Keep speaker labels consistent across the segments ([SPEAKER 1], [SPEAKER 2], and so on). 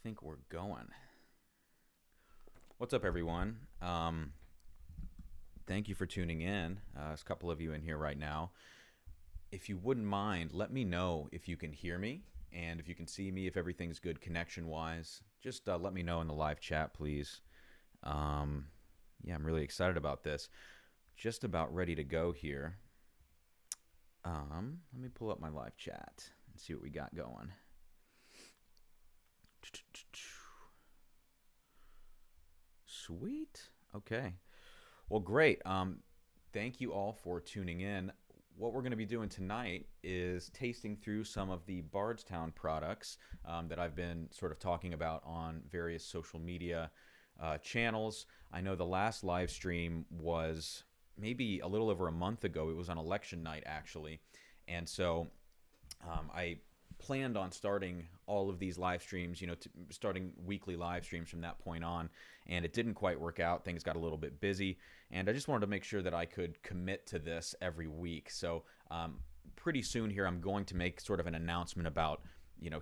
[SPEAKER 1] think we're going. What's up, everyone? Thank you for tuning in. There's a couple of you in here right now. If you wouldn't mind, let me know if you can hear me and if you can see me, if everything's good connection-wise. Just let me know in the live chat, please. Yeah, I'm really excited about this. Just about ready to go here. Let me pull up my live chat and see what we got going. Sweet. Okay. Well, great. Thank you all for tuning in. What we're going to be doing tonight is tasting through some of the Bardstown products that I've been sort of talking about on various social media channels. I know the last live stream was maybe a little over a month ago. It was on election night, actually. And so I planned on starting all of these live streams, starting weekly live streams from that point on, and it didn't quite work out. Things got a little bit busy, and I just wanted to make sure that I could commit to this every week. So pretty soon here, I'm going to make sort of an announcement about,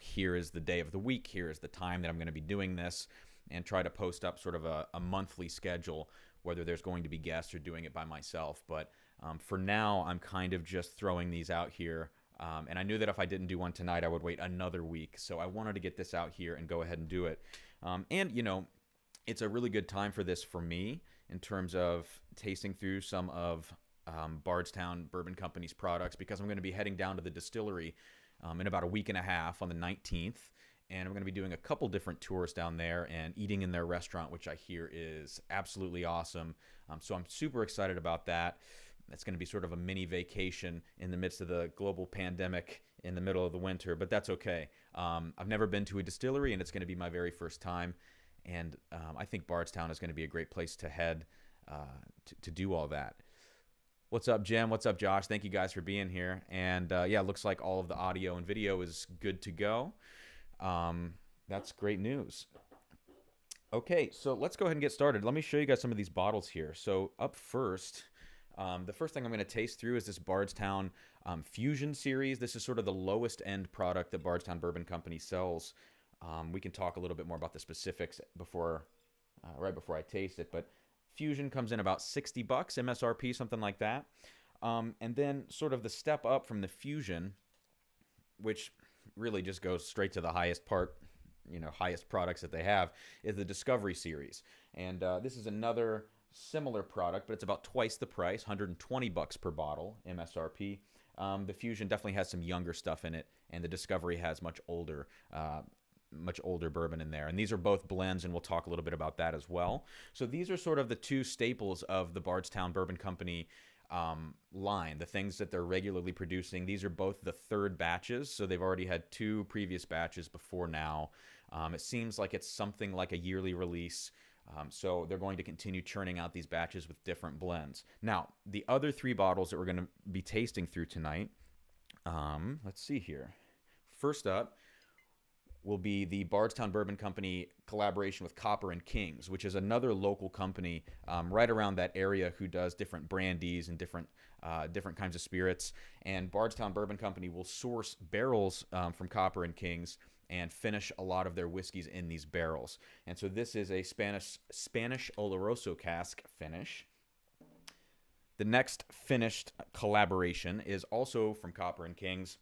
[SPEAKER 1] here is the day of the week, here is the time that I'm going to be doing this, and try to post up sort of a monthly schedule, whether there's going to be guests or doing it by myself. But for now, I'm kind of just throwing these out here. And I knew that if I didn't do one tonight, I would wait another week. So I wanted to get this out here and go ahead and do it. And it's a really good time for this for me in terms of tasting through some of Bardstown Bourbon Company's products, because I'm going to be heading down to the distillery in about a week and a half on the 19th. And I'm going to be doing a couple different tours down there and eating in their restaurant, which I hear is absolutely awesome. So I'm super excited about that. It's going to be sort of a mini vacation in the midst of the global pandemic in the middle of the winter, but that's okay. I've never been to a distillery, and it's going to be my very first time. And I think Bardstown is going to be a great place to head to do all that. What's up, Jim? What's up, Josh? Thank you guys for being here. And yeah, it looks like all of the audio and video is good to go. That's great news. Okay, so let's go ahead and get started. Let me show you guys some of these bottles here. So up first, the first thing I'm going to taste through is this Bardstown Fusion series. This is sort of the lowest end product that Bardstown Bourbon Company sells. We can talk a little bit more about the specifics right before I taste it. But Fusion comes in about $60 MSRP, something like that. And then sort of the step up from the Fusion, which really just goes straight to the highest products that they have, is the Discovery series. And this is another similar product, but it's about twice the price, $120 per bottle MSRP. The Fusion definitely has some younger stuff in it, and the Discovery has much older bourbon in there. And these are both blends, and we'll talk a little bit about that as well. So these are sort of the two staples of the Bardstown Bourbon Company line, the things that they're regularly producing. These are both the third batches, so they've already had two previous batches before now. It seems like it's something like a yearly release. So they're going to continue churning out these batches with different blends. Now, the other three bottles that we're going to be tasting through tonight, let's see here. First up will be the Bardstown Bourbon Company collaboration with Copper and Kings, which is another local company right around that area who does different brandies and different kinds of spirits. And Bardstown Bourbon Company will source barrels from Copper and Kings and finish a lot of their whiskeys in these barrels. And so this is a Spanish Oloroso cask finish. The next finished collaboration is also from Copper and Kings,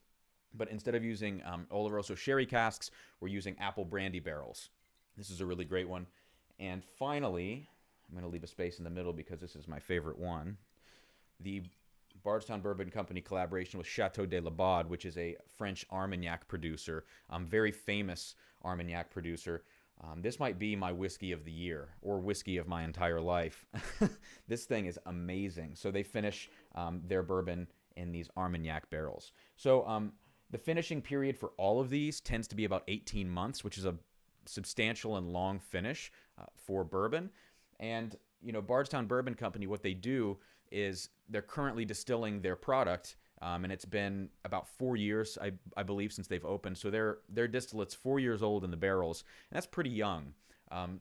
[SPEAKER 1] but instead of using Oloroso Sherry casks, we're using Apple Brandy barrels. This is a really great one. And finally, I'm going to leave a space in the middle because this is my favorite one. The Bardstown Bourbon Company collaboration with Chateau de Laubade, which is a French Armagnac producer, very famous Armagnac producer. This might be my whiskey of the year, or whiskey of my entire life. This thing is amazing. So they finish their bourbon in these Armagnac barrels. So the finishing period for all of these tends to be about 18 months, which is a substantial and long finish for bourbon. And Bardstown Bourbon Company, what they do is they're currently distilling their product, and it's been about 4 years, I believe, since they've opened. So their distillate's 4 years old in the barrels, and that's pretty young.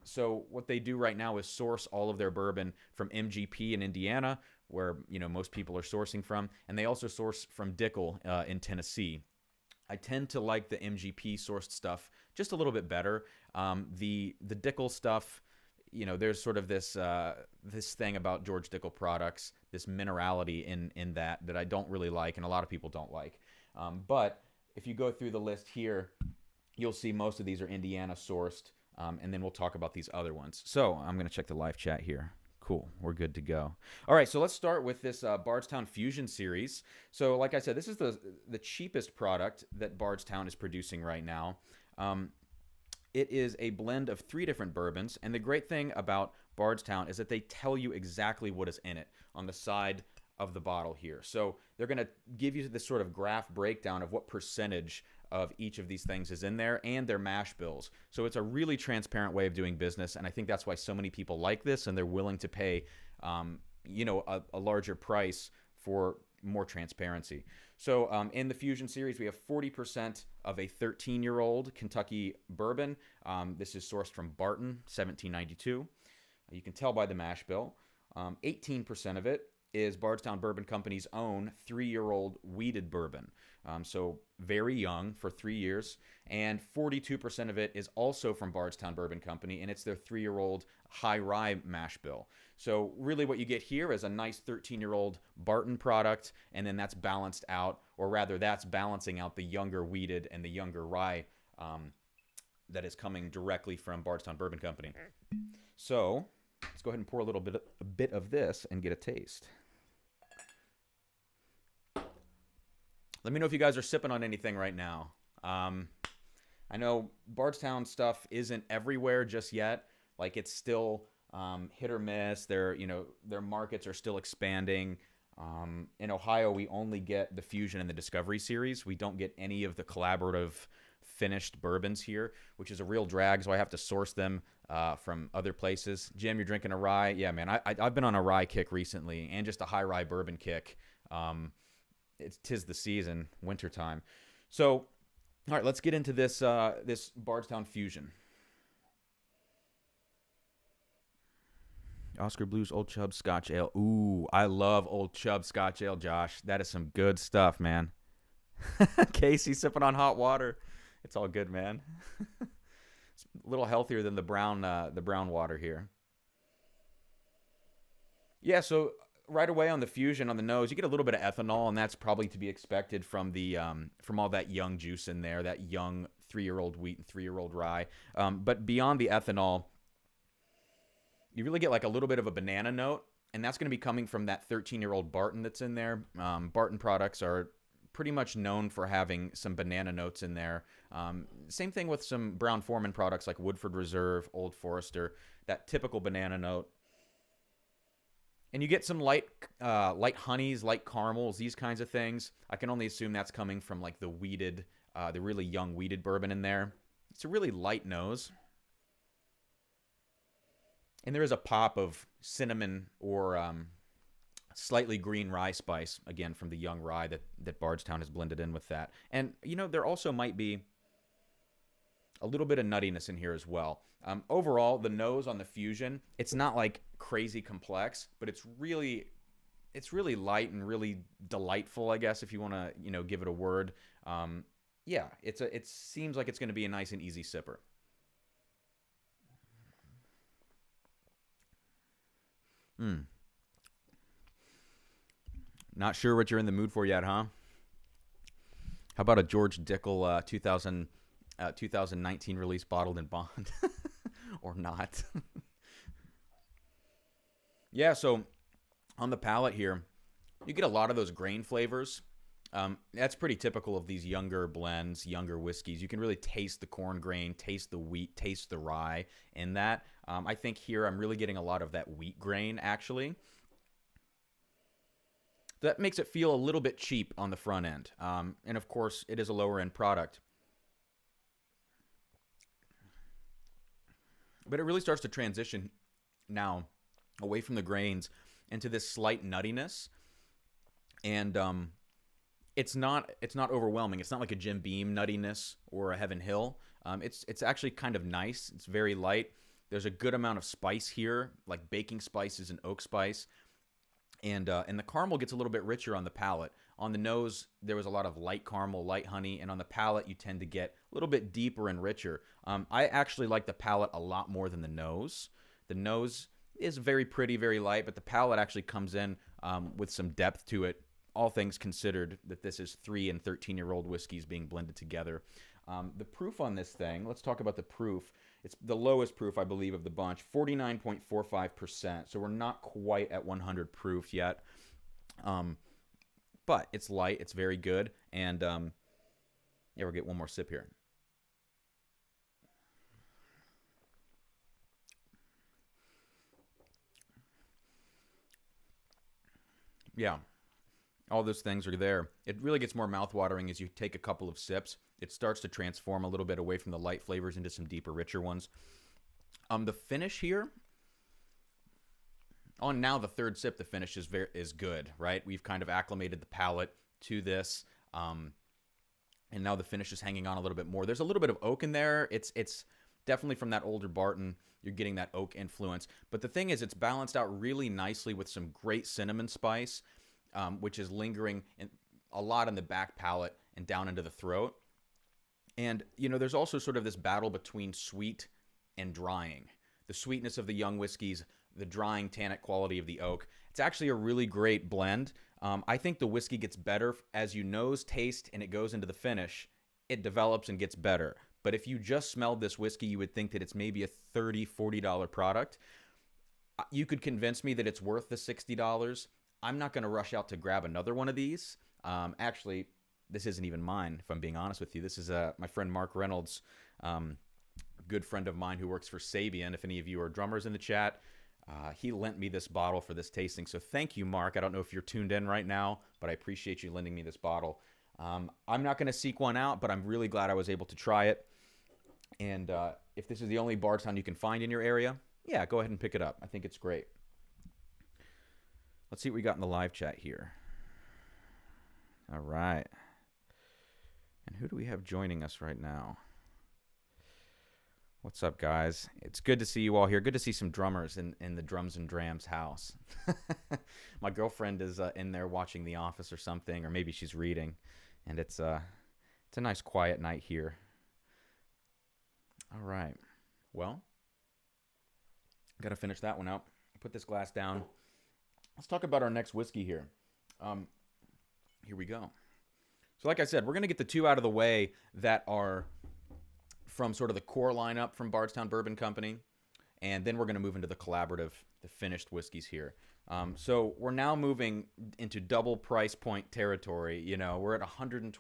[SPEAKER 1] So what they do right now is source all of their bourbon from MGP in Indiana, where most people are sourcing from, and they also source from Dickel in Tennessee. I tend to like the MGP sourced stuff just a little bit better. The Dickel stuff, there's sort of this thing about George Dickel products, this minerality in that I don't really like, and a lot of people don't like. But if you go through the list here, you'll see most of these are Indiana sourced, and then we'll talk about these other ones. So I'm going to check the live chat here. Cool, we're good to go. All right, so let's start with this Bardstown Fusion series. So like I said, this is the cheapest product that Bardstown is producing right now. It is a blend of 3 different bourbons, and the great thing about Bardstown is that they tell you exactly what is in it on the side of the bottle here. So they're going to give you this sort of graph breakdown of what percentage of each of these things is in there, and their mash bills. So it's a really transparent way of doing business, and I think that's why so many people like this, and they're willing to pay a larger price for more transparency. So in the Fusion series, we have 40% of a 13-year-old Kentucky bourbon. This is sourced from Barton, 1792. You can tell by the mash bill. 18% of it is Bardstown Bourbon Company's own 3-year-old wheated bourbon. So very young for 3 years. And 42% of it is also from Bardstown Bourbon Company, and it's their 3-year-old high rye mash bill. So really what you get here is a nice 13-year-old Barton product, and then that's balanced out, or rather that's balancing out the younger wheated and the younger rye that is coming directly from Bardstown Bourbon Company. So let's go ahead and pour a bit of this and get a taste. Let me know if you guys are sipping on anything right now. I know Bardstown stuff isn't everywhere just yet. Like, it's still hit or miss. Their markets are still expanding. In Ohio, we only get the Fusion and the Discovery series. We don't get any of the collaborative finished bourbons here, which is a real drag, so I have to source them from other places. Jim, you're drinking a rye? Yeah, man, I've been on a rye kick recently, and just a high rye bourbon kick. Tis the season, wintertime. So, all right, let's get into this this Bardstown Fusion. Oscar Blues Old Chub Scotch Ale. Ooh, I love Old Chub Scotch Ale, Josh. That is some good stuff, man. Casey sipping on hot water. It's all good, man. It's a little healthier than the brown water here. Yeah, so right away on the Fusion, on the nose, you get a little bit of ethanol, and that's probably to be expected from the from all that young juice in there, that young 3-year-old wheat and 3-year-old rye. But beyond the ethanol, you really get like a little bit of a banana note, and that's going to be coming from that 13-year-old Barton that's in there. Barton products are pretty much known for having some banana notes in there. Same thing with some Brown-Forman products like Woodford Reserve, Old Forester, that typical banana note. And you get some light honeys, light caramels, these kinds of things. I can only assume that's coming from like the really young wheated bourbon in there. It's a really light nose. And there is a pop of cinnamon or slightly green rye spice, again, from the young rye that Bardstown has blended in with that. And, there also might be a little bit of nuttiness in here as well. Overall, the nose on the Fusion, it's not like crazy complex, but it's really light and really delightful, I guess, if you want to, give it a word. Yeah, it seems like it's going to be a nice and easy sipper. Not sure what you're in the mood for yet, huh? How about a George Dickel 2019 release bottled in bond? Or not? Yeah, so on the palate here, you get a lot of those grain flavors. That's pretty typical of these younger blends, younger whiskeys. You can really taste the corn grain, taste the wheat, taste the rye in that. I think here I'm really getting a lot of that wheat grain, actually. That makes it feel a little bit cheap on the front end. And of course, it is a lower end product. But it really starts to transition now away from the grains into this slight nuttiness. And it's not overwhelming. It's not like a Jim Beam nuttiness or a Heaven Hill. It's actually kind of nice. It's very light. There's a good amount of spice here, like baking spices and oak spice. And the caramel gets a little bit richer on the palate. On the nose, there was a lot of light caramel, light honey, and on the palate, you tend to get a little bit deeper and richer. I actually like the palate a lot more than the nose. The nose is very pretty, very light, but the palate actually comes in with some depth to it. All things considered, that this is 3 and 13-year-old whiskeys being blended together. The proof on this thing, let's talk about the proof. It's the lowest proof, I believe, of the bunch, 49.45%. So we're not quite at 100 proof yet. But it's light, it's very good. And yeah, we'll get one more sip here. Yeah, all those things are there. It really gets more mouthwatering as you take a couple of sips. It starts to transform a little bit away from the light flavors into some deeper, richer ones. The finish here, on now the third sip, the finish is good, right? We've kind of acclimated the palate to this, and now the finish is hanging on a little bit more. There's a little bit of oak in there. It's definitely from that older Barton. You're getting that oak influence. But the thing is, it's balanced out really nicely with some great cinnamon spice, which is lingering a lot in the back palate and down into the throat. And, you know, there's also sort of this battle between sweet and drying. The sweetness of the young whiskeys, the drying tannic quality of the oak. It's actually a really great blend. I think the whiskey gets better as you nose, taste, and it goes into the finish. It develops and gets better. But if you just smelled this whiskey, you would think that it's maybe a $30, $40 product. You could convince me that it's worth the $60. I'm not going to rush out to grab another one of these. Actually, this isn't even mine, if I'm being honest with you. This is my friend Mark Reynolds, good friend of mine who works for Sabian. If any of you are drummers in the chat, he lent me this bottle for this tasting. So thank you, Mark. I don't know if you're tuned in right now, but I appreciate you lending me this bottle. I'm not going to seek one out, but I'm really glad I was able to try it. And if this is the only Bardstown you can find in your area, yeah, go ahead and pick it up. I think it's great. Let's see what we got in the live chat here. All right. And who do we have joining us right now? What's up, guys? It's good to see you all here. Good to see some drummers in the Drums and Drams house. My girlfriend is in there watching The Office or something, or maybe she's reading. And it's a nice quiet night here. All right. Well, got to finish that one out. Put this glass down. Let's talk about our next whiskey here. Here we go. So like I said, we're going to get the two out of the way that are from sort of the core lineup from Bardstown Bourbon Company. And then we're going to move into the collaborative, the finished whiskeys here. So we're now moving into double price point territory. You know, we're at $120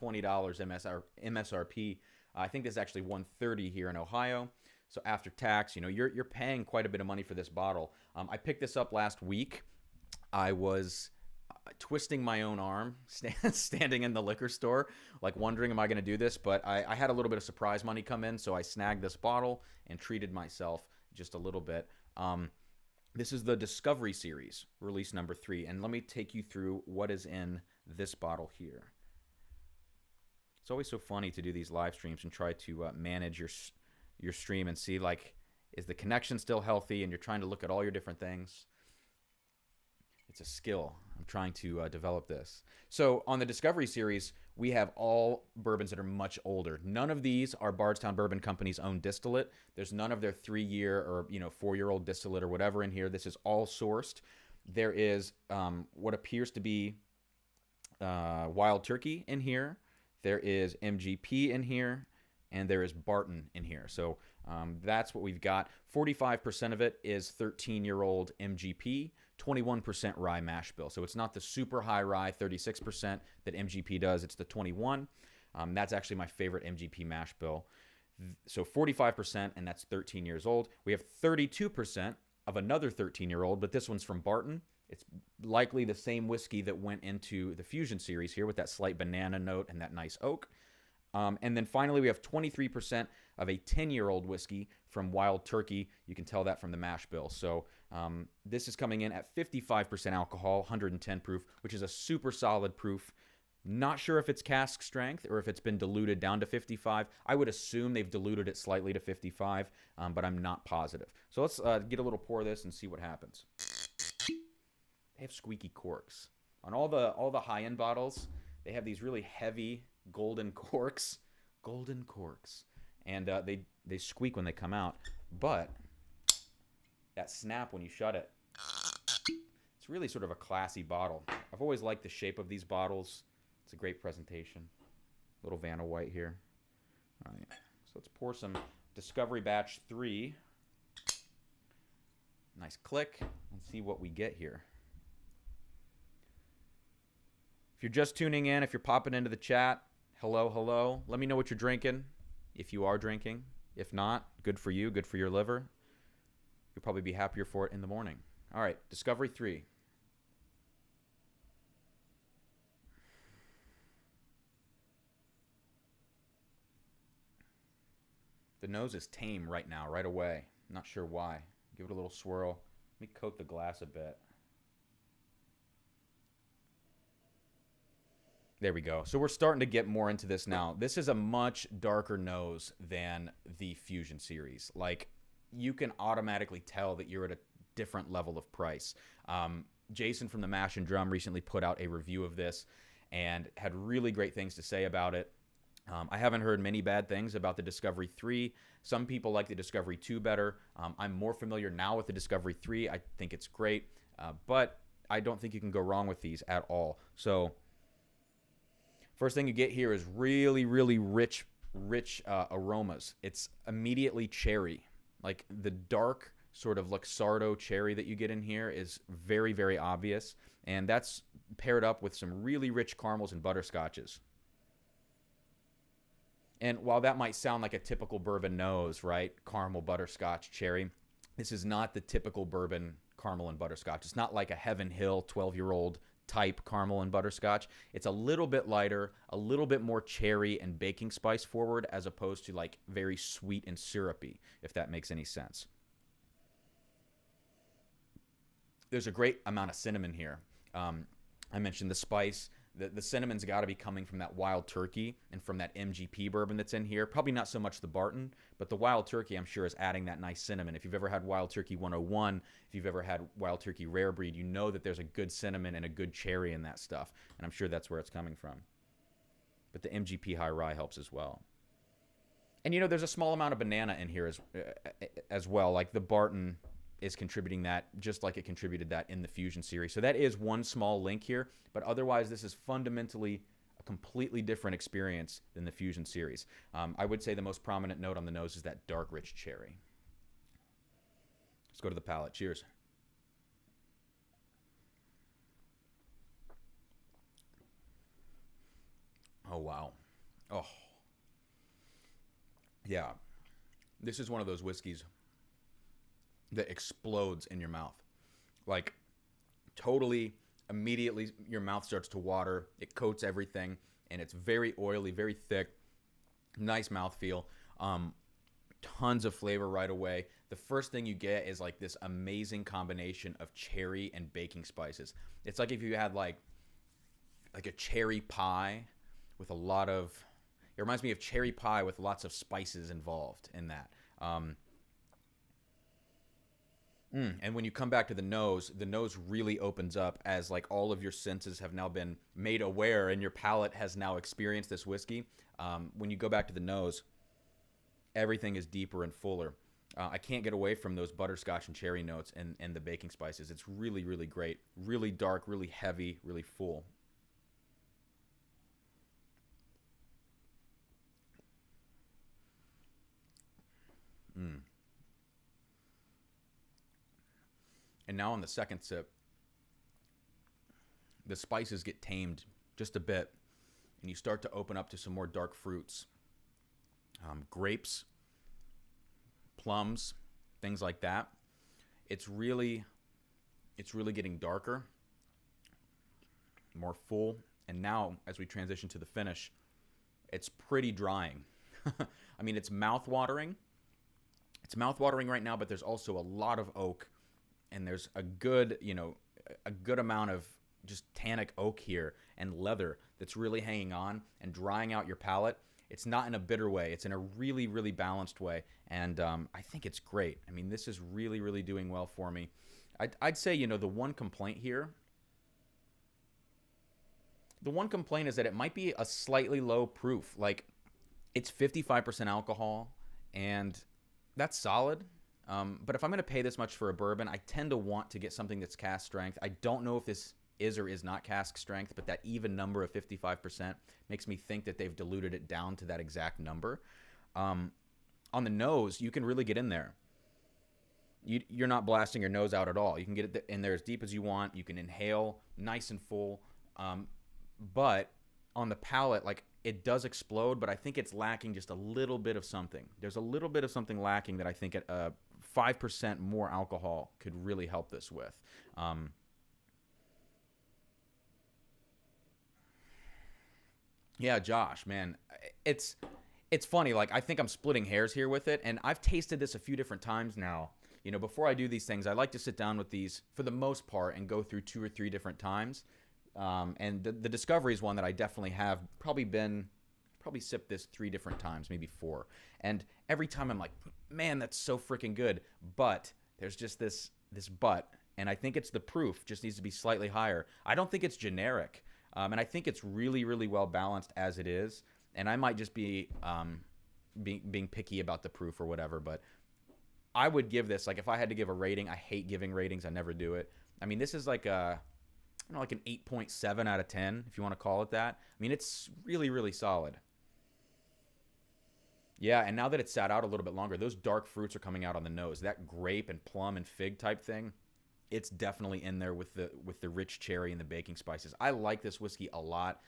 [SPEAKER 1] MSRP. I think this is actually $130 here in Ohio. So after tax, you know, you're paying quite a bit of money for this bottle. I picked this up last week. I was twisting my own arm standing in the liquor store, like wondering, am I going to do this? But I had a little bit of surprise money come in, so I snagged this bottle and treated myself just a little bit. This is the Discovery Series, release number 3. And let me take you through what is in this bottle here. It's always so funny to do these live streams and try to manage your stream and see, like, is the connection still healthy? And you're trying to look at all your different things. It's a skill. I'm trying to develop this. So on the Discovery Series, we have all bourbons that are much older. None of these are Bardstown Bourbon Company's own distillate. There's none of their 3-year or 4-year-old distillate or whatever in here. This is all sourced. There is what appears to be Wild Turkey in here. There is MGP in here, and there is Barton in here. So that's what we've got. 45% of it is 13-year-old MGP, 21% rye mash bill. So it's not the super high rye 36% that MGP does. It's the 21. That's actually my favorite MGP mash bill. So 45%, and that's 13 years old. We have 32% of another 13-year-old, but this one's from Barton. It's likely the same whiskey that went into the Fusion Series here with that slight banana note and that nice oak. And then finally, we have 23% of a 10-year-old whiskey from Wild Turkey. You can tell that from the mash bill. So this is coming in at 55% alcohol, 110 proof, which is a super solid proof. Not sure if it's cask strength or if it's been diluted down to 55. I would assume they've diluted it slightly to 55, but I'm not positive. So let's get a little pour of this and see what happens. they have squeaky corks. On all the high-end bottles, they have these really heavy golden corks, and they squeak when they come out. But that snap when you shut it, it's really sort of a classy bottle. I've always liked the shape of these bottles. It's a great presentation. Little Vanna White here. All right, so let's pour some Discovery Batch 3. Nice click, and see what we get here. If you're just tuning in, if you're popping into the chat, hello, hello. Let me know what you're drinking, if you are drinking. If not, good for you, good for your liver. You'll probably be happier for it in the morning. All right, Discovery 3. The nose is tame right now, right away. I'm not sure why. Give it a little swirl. Let me coat the glass a bit. There we go. So we're starting to get more into this now. This is a much darker nose than the Fusion series. Like, you can automatically tell that you're at a different level of price. Jason from the Mash and Drum recently put out a review of this and had really great things to say about it. I haven't heard many bad things about the Discovery 3. Some people like the Discovery 2 better. I'm more familiar now with the Discovery 3. I think it's great, but I don't think you can go wrong with these at all. So first thing you get here is really, really rich aromas. It's immediately cherry. Like the dark sort of Luxardo cherry that you get in here is very, very obvious. And that's paired up with some really rich caramels and butterscotches. And while that might sound like a typical bourbon nose, right? Caramel, butterscotch, cherry. This is not the typical bourbon caramel and butterscotch. It's not like a Heaven Hill 12-year-old type caramel and butterscotch. It's a little bit lighter, a little bit more cherry and baking spice forward, as opposed to like very sweet and syrupy, if that makes any sense. There's a great amount of cinnamon here. I mentioned the spice. The cinnamon's got to be coming from that Wild Turkey and from that MGP bourbon that's in here. Probably not so much the Barton, but the Wild Turkey, I'm sure, is adding that nice cinnamon. If you've ever had Wild Turkey 101, if you've ever had Wild Turkey Rare Breed, you know that there's a good cinnamon and a good cherry in that stuff. And I'm sure that's where it's coming from. But the MGP High Rye helps as well. And, you know, there's a small amount of banana in here as well. Like the Barton is contributing that just like it contributed that in the Fusion series. So that is one small link here, but otherwise this is fundamentally a completely different experience than the Fusion series. I would say the most prominent note on the nose is that dark, rich cherry. Let's go to the palate. Cheers. Oh, wow. Oh. Yeah. This is one of those whiskeys that explodes in your mouth. Like, totally, immediately, your mouth starts to water. It coats everything, and it's very oily, very thick, nice mouthfeel. Tons of flavor right away. The first thing you get is like this amazing combination of cherry and baking spices. It's like if you had like a cherry pie with a lot of... It reminds me of cherry pie with lots of spices involved in that. And when you come back to the nose really opens up as like all of your senses have now been made aware and your palate has now experienced this whiskey. When you go back to the nose, everything is deeper and fuller. I can't get away from those butterscotch and cherry notes and the baking spices. It's really, really great. Really dark, really heavy, really full. And now on the second sip, the spices get tamed just a bit, and you start to open up to some more dark fruits. Grapes, plums, things like that. It's really getting darker, more full, and now as we transition to the finish, it's pretty drying. I mean, it's mouth-watering. It's mouth-watering right now, but there's also a lot of oak. And there's a good amount of just tannic oak here and leather that's really hanging on and drying out your palate. It's not in a bitter way. It's in a really, really balanced way. And I think it's great. I mean, this is really, really doing well for me. I'd say, the one complaint here The one complaint is that it might be a slightly low proof. Like, it's 55% alcohol, and that's solid. But if I'm going to pay this much for a bourbon, I tend to want to get something that's cask strength. I don't know if this is or is not cask strength, but that even number of 55% makes me think that they've diluted it down to that exact number. On the nose, you can really get in there. You're not blasting your nose out at all. You can get it in there as deep as you want. You can inhale nice and full. But on the palate, like, it does explode, but I think it's lacking just a little bit of something. There's a little bit of something lacking that I think at 5% more alcohol could really help this with. Yeah, Josh, man, it's funny. Like, I think I'm splitting hairs here with it, and I've tasted this a few different times now. You know, before I do these things, I like to sit down with these for the most part and go through 2 or 3 different times. And the Discovery is one that I definitely have probably sipped this 3 different times, maybe 4. And every time I'm like, man, that's so freaking good. But there's just this but, and I think it's the proof just needs to be slightly higher. I don't think it's generic. And I think it's really, really well balanced as it is. And I might just be being picky about the proof or whatever. But I would give this, like, if I had to give a rating, I hate giving ratings. I never do it. I mean, this is like an 8.7 out of 10, if you want to call it that. I mean, it's really, really solid. Yeah, and now that it's sat out a little bit longer, those dark fruits are coming out on the nose. That grape and plum and fig type thing, it's definitely in there with the rich cherry and the baking spices. I like this whiskey a lot.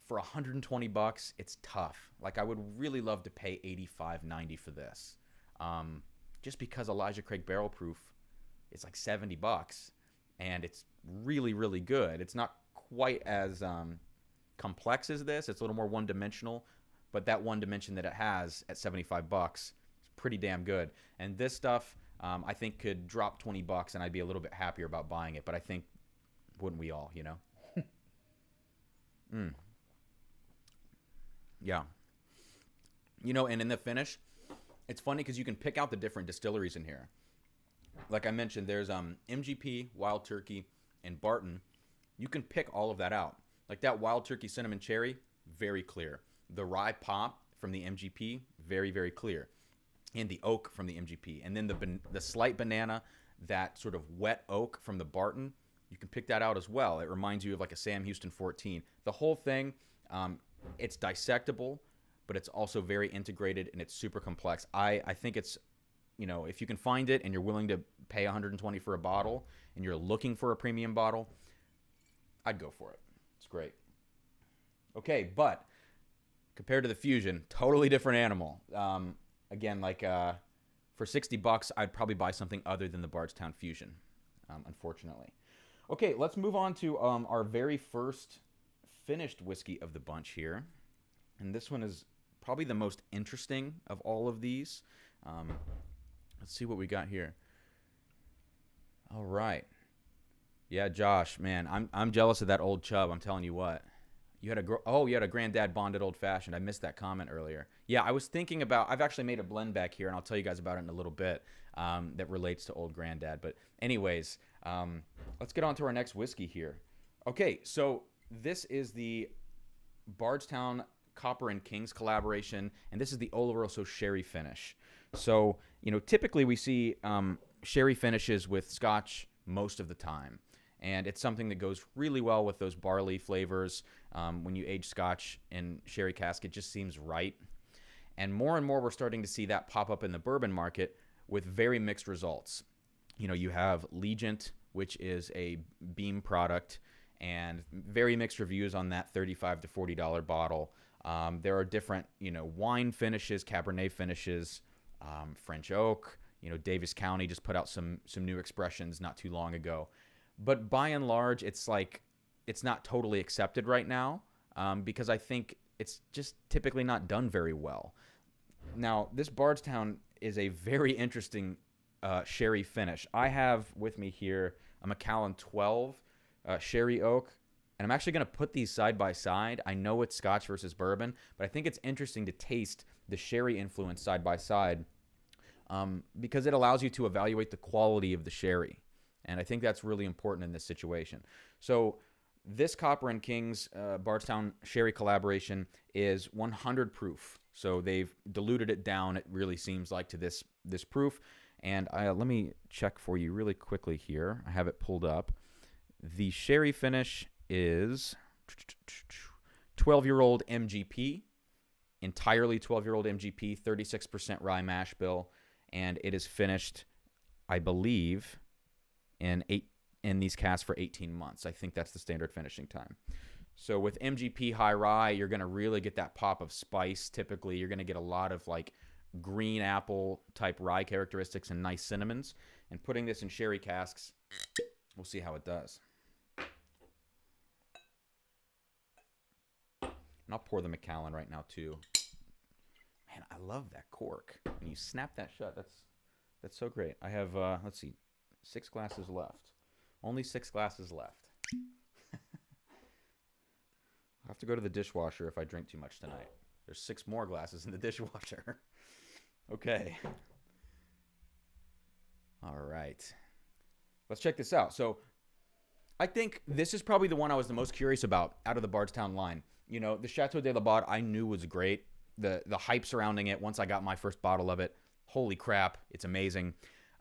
[SPEAKER 1] For $120, it's tough. Like, I would really love to pay $85-$90 for this. Just because Elijah Craig Barrel Proof, it's like $70, and it's really, really good. It's not quite as complex as this. It's a little more one-dimensional, but that one dimension that it has at $75 is pretty damn good. And this stuff, I think, could drop $20, and I'd be a little bit happier about buying it. But I think, wouldn't we all, you know? Yeah. You know, and in the finish, it's funny because you can pick out the different distilleries in here. Like I mentioned, there's MGP, Wild Turkey, and Barton. You can pick all of that out. Like that Wild Turkey Cinnamon Cherry, very clear. The Rye Pop from the MGP, very, very clear. And the oak from the MGP. And then the slight banana, that sort of wet oak from the Barton, you can pick that out as well. It reminds you of like a Sam Houston 14. The whole thing, it's dissectable, but it's also very integrated and it's super complex. I think it's, you know, if you can find it and you're willing to pay $120 for a bottle and you're looking for a premium bottle, I'd go for it. It's great. Okay, but compared to the Fusion, totally different animal. Again, like for $60, I'd probably buy something other than the Bardstown Fusion, unfortunately. Okay, let's move on to our very first finished whiskey of the bunch here. And this one is probably the most interesting of all of these. Let's see what we got here. All right. Yeah, Josh, man, I'm jealous of that old chub. I'm telling you what. You had a Granddad Bonded Old Fashioned. I missed that comment earlier. Yeah, I was thinking about, I've actually made a blend back here, and I'll tell you guys about it in a little bit, that relates to Old Granddad. But anyways, let's get on to our next whiskey here. Okay, so this is the Bardstown Copper and Kings collaboration, and this is the Oloroso Sherry finish. So, you know, typically we see sherry finishes with Scotch most of the time, and it's something that goes really well with those barley flavors. When you age Scotch in sherry cask, it just seems right. And more we're starting to see that pop up in the bourbon market with very mixed results. You know, you have Legiant, which is a Beam product, and very mixed reviews on that $35 to $40 bottle. There are different, you know, wine finishes, Cabernet finishes, French oak. You know, Davis County just put out some new expressions not too long ago. But by and large, it's like, it's not totally accepted right now, because I think it's just typically not done very well. Now, this Bardstown is a very interesting sherry finish. I have with me here a Macallan 12 sherry oak, and I'm actually going to put these side by side. I know it's Scotch versus bourbon, but I think it's interesting to taste the sherry influence side by side, because it allows you to evaluate the quality of the sherry. And I think that's really important in this situation. So This Copper and Kings Bardstown Sherry collaboration is 100 proof. So they've diluted it down, it really seems like, to this proof. And let me check for you really quickly here. I have it pulled up. The sherry finish is 12-year-old MGP, entirely 12-year-old MGP, 36% rye mash bill, and it is finished, I believe, in these casks for 18 months. I think that's the standard finishing time. So with MGP high rye, you're going to really get that pop of spice. Typically, you're going to get a lot of like green apple type rye characteristics and nice cinnamons. And putting this in sherry casks, we'll see how it does. And I'll pour the Macallan right now too. Man, I love that cork. When you snap that shut, that's so great. I have, let's see, 6 glasses left. Only 6 glasses left. I'll have to go to the dishwasher if I drink too much tonight. There's 6 more glasses in the dishwasher. Okay. All right. Let's check this out. So I think this is probably the one I was the most curious about out of the Bardstown line. You know, the Chateau de Laubade I knew was great. The hype surrounding it, once I got my first bottle of it, holy crap, it's amazing.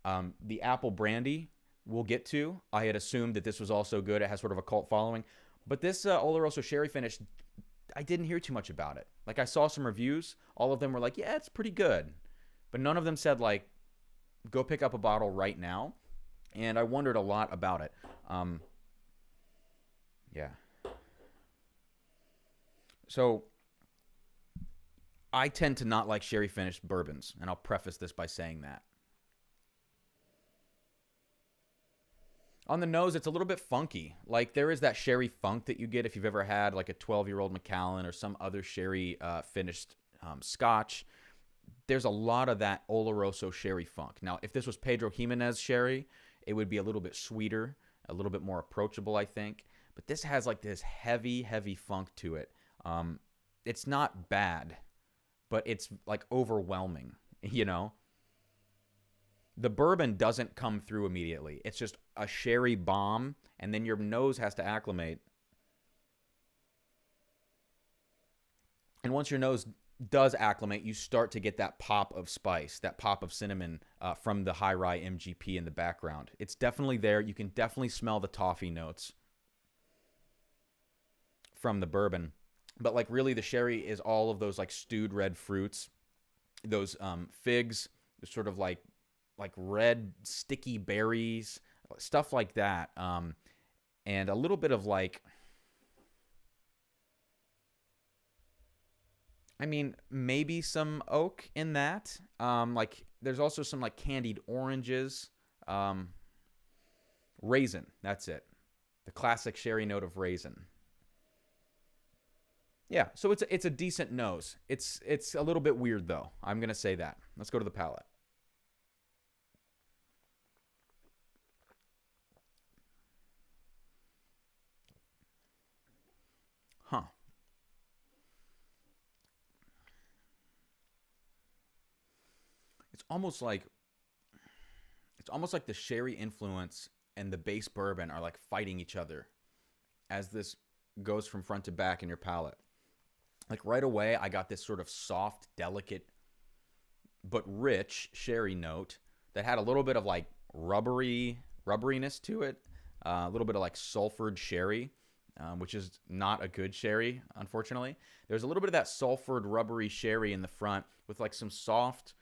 [SPEAKER 1] The Apple Brandy we'll get to. I had assumed that this was also good. It has sort of a cult following. But this Oloroso Sherry finish, I didn't hear too much about it. Like, I saw some reviews. All of them were like, yeah, it's pretty good. But none of them said, like, go pick up a bottle right now. And I wondered a lot about it. Yeah. So I tend to not like sherry finished bourbons, and I'll preface this by saying that. On the nose, it's a little bit funky. Like, there is that sherry funk that you get if you've ever had like a 12-year-old Macallan or some other sherry finished scotch. There's a lot of that Oloroso sherry funk. Now, if this was Pedro Jimenez sherry, it would be a little bit sweeter, a little bit more approachable, I think. But this has like this heavy, heavy funk to it. It's not bad, but it's like overwhelming, you know? The bourbon doesn't come through immediately. It's just a sherry bomb, and then your nose has to acclimate. And once your nose does acclimate, you start to get that pop of spice, that pop of cinnamon from the high rye MGP in the background. It's definitely there. You can definitely smell the toffee notes from the bourbon. But like really the sherry is all of those like stewed red fruits, those figs, sort of like red sticky berries, stuff like that, and a little bit of like, I mean, maybe some oak in that. Like there's also some like candied oranges, raisin. That's it, the classic sherry note of raisin. Yeah, so it's a decent nose. It's a little bit weird though. I'm gonna say that. Let's go to the palate. Huh. It's almost like the sherry influence and the base bourbon are like fighting each other as this goes from front to back in your palate. Like right away, I got this sort of soft, delicate, but rich sherry note that had a little bit of like rubberiness to it, a little bit of like sulfured sherry, which is not a good sherry, unfortunately. There's a little bit of that sulfured, rubbery sherry in the front with like some soft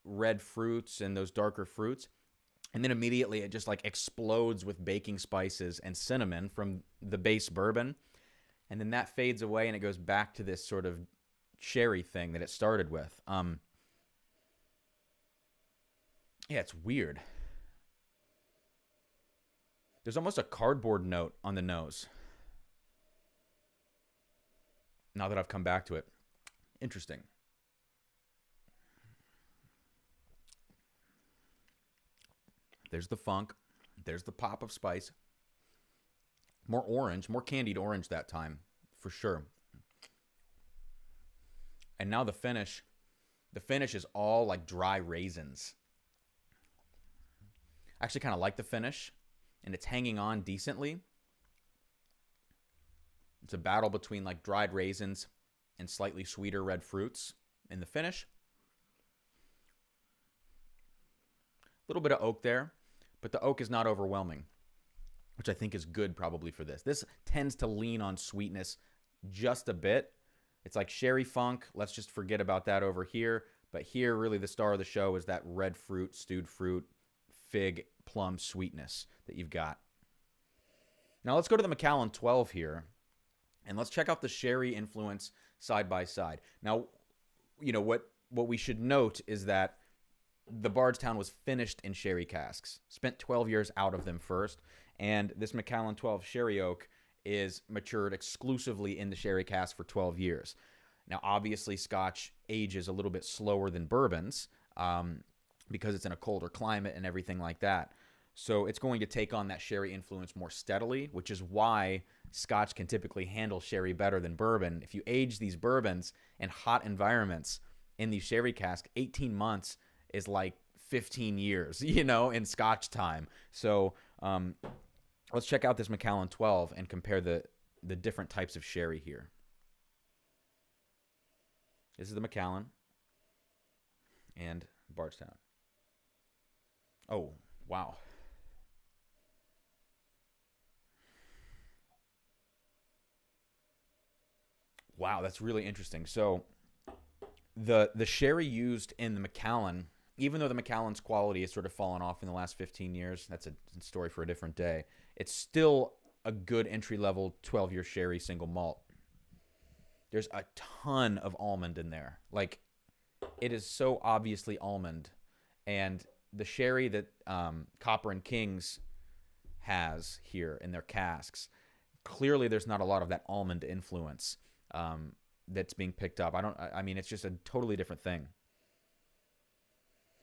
[SPEAKER 1] red fruits and those darker fruits. And then immediately it just like explodes with baking spices and cinnamon from the base bourbon. And then that fades away and it goes back to this sort of sherry thing that it started with. Yeah, it's weird. There's almost a cardboard note on the nose. Now that I've come back to it. Interesting. There's the funk. There's the pop of spice. More orange, more candied orange that time, for sure. And now the finish is all like dry raisins. I actually kind of like the finish, and it's hanging on decently. It's a battle between like dried raisins and slightly sweeter red fruits in the finish. A little bit of oak there, but the oak is not overwhelming, which I think is good probably for this. This tends to lean on sweetness just a bit. It's like sherry funk. Let's just forget about that over here. But here, really, the star of the show is that red fruit, stewed fruit, fig, plum sweetness that you've got. Now let's go to the Macallan 12 here, and let's check out the sherry influence side by side. Now, you know, what we should note is that the Bardstown was finished in sherry casks, spent 12 years out of them first, and this Macallan 12 sherry oak is matured exclusively in the sherry cask for 12 years. Now, obviously, Scotch ages a little bit slower than bourbons because it's in a colder climate and everything like that. So it's going to take on that sherry influence more steadily, which is why Scotch can typically handle sherry better than bourbon. If you age these bourbons in hot environments in these sherry casks, 18 months is like 15 years, you know, in Scotch time. So let's check out this Macallan 12 and compare the different types of sherry here. This is the Macallan and Bardstown. Oh, wow. Wow, that's really interesting. So the sherry used in the Macallan, even though the Macallan's quality has sort of fallen off in the last 15 years, that's a story for a different day, it's still a good entry-level 12-year sherry single malt. There's a ton of almond in there. Like, it is so obviously almond. And the sherry that Copper and Kings has here in their casks, clearly there's not a lot of that almond influence that's being picked up. I mean, it's just a totally different thing.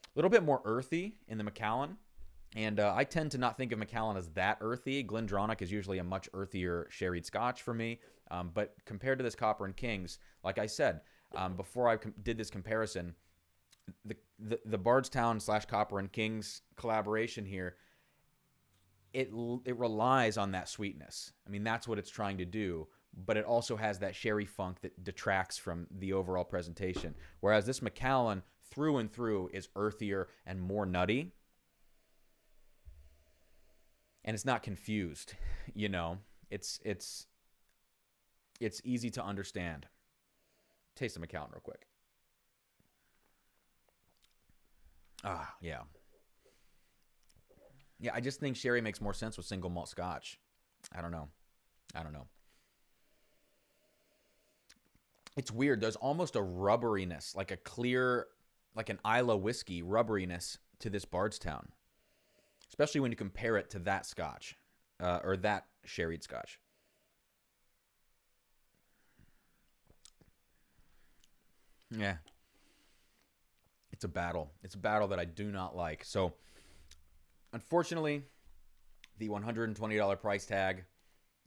[SPEAKER 1] A little bit more earthy in the Macallan. And I tend to not think of Macallan as that earthy. Glendronach is usually a much earthier sherried Scotch for me. But compared to this Copper and Kings, like I said, before I did this comparison, the Bardstown / Copper and Kings collaboration here, it relies on that sweetness. I mean, that's what it's trying to do. But it also has that sherry funk that detracts from the overall presentation. Whereas this Macallan, through and through, is earthier and more nutty. And it's not confused, you know. It's easy to understand. Taste the Macallan real quick. Ah, yeah. Yeah, I just think sherry makes more sense with single malt Scotch. I don't know. It's weird. There's almost a rubberiness, like a clear, like an Islay whiskey rubberiness to this Bardstown. Especially when you compare it to that Scotch, or that sherried Scotch. Yeah. It's a battle. It's a battle that I do not like. So, unfortunately, the $120 price tag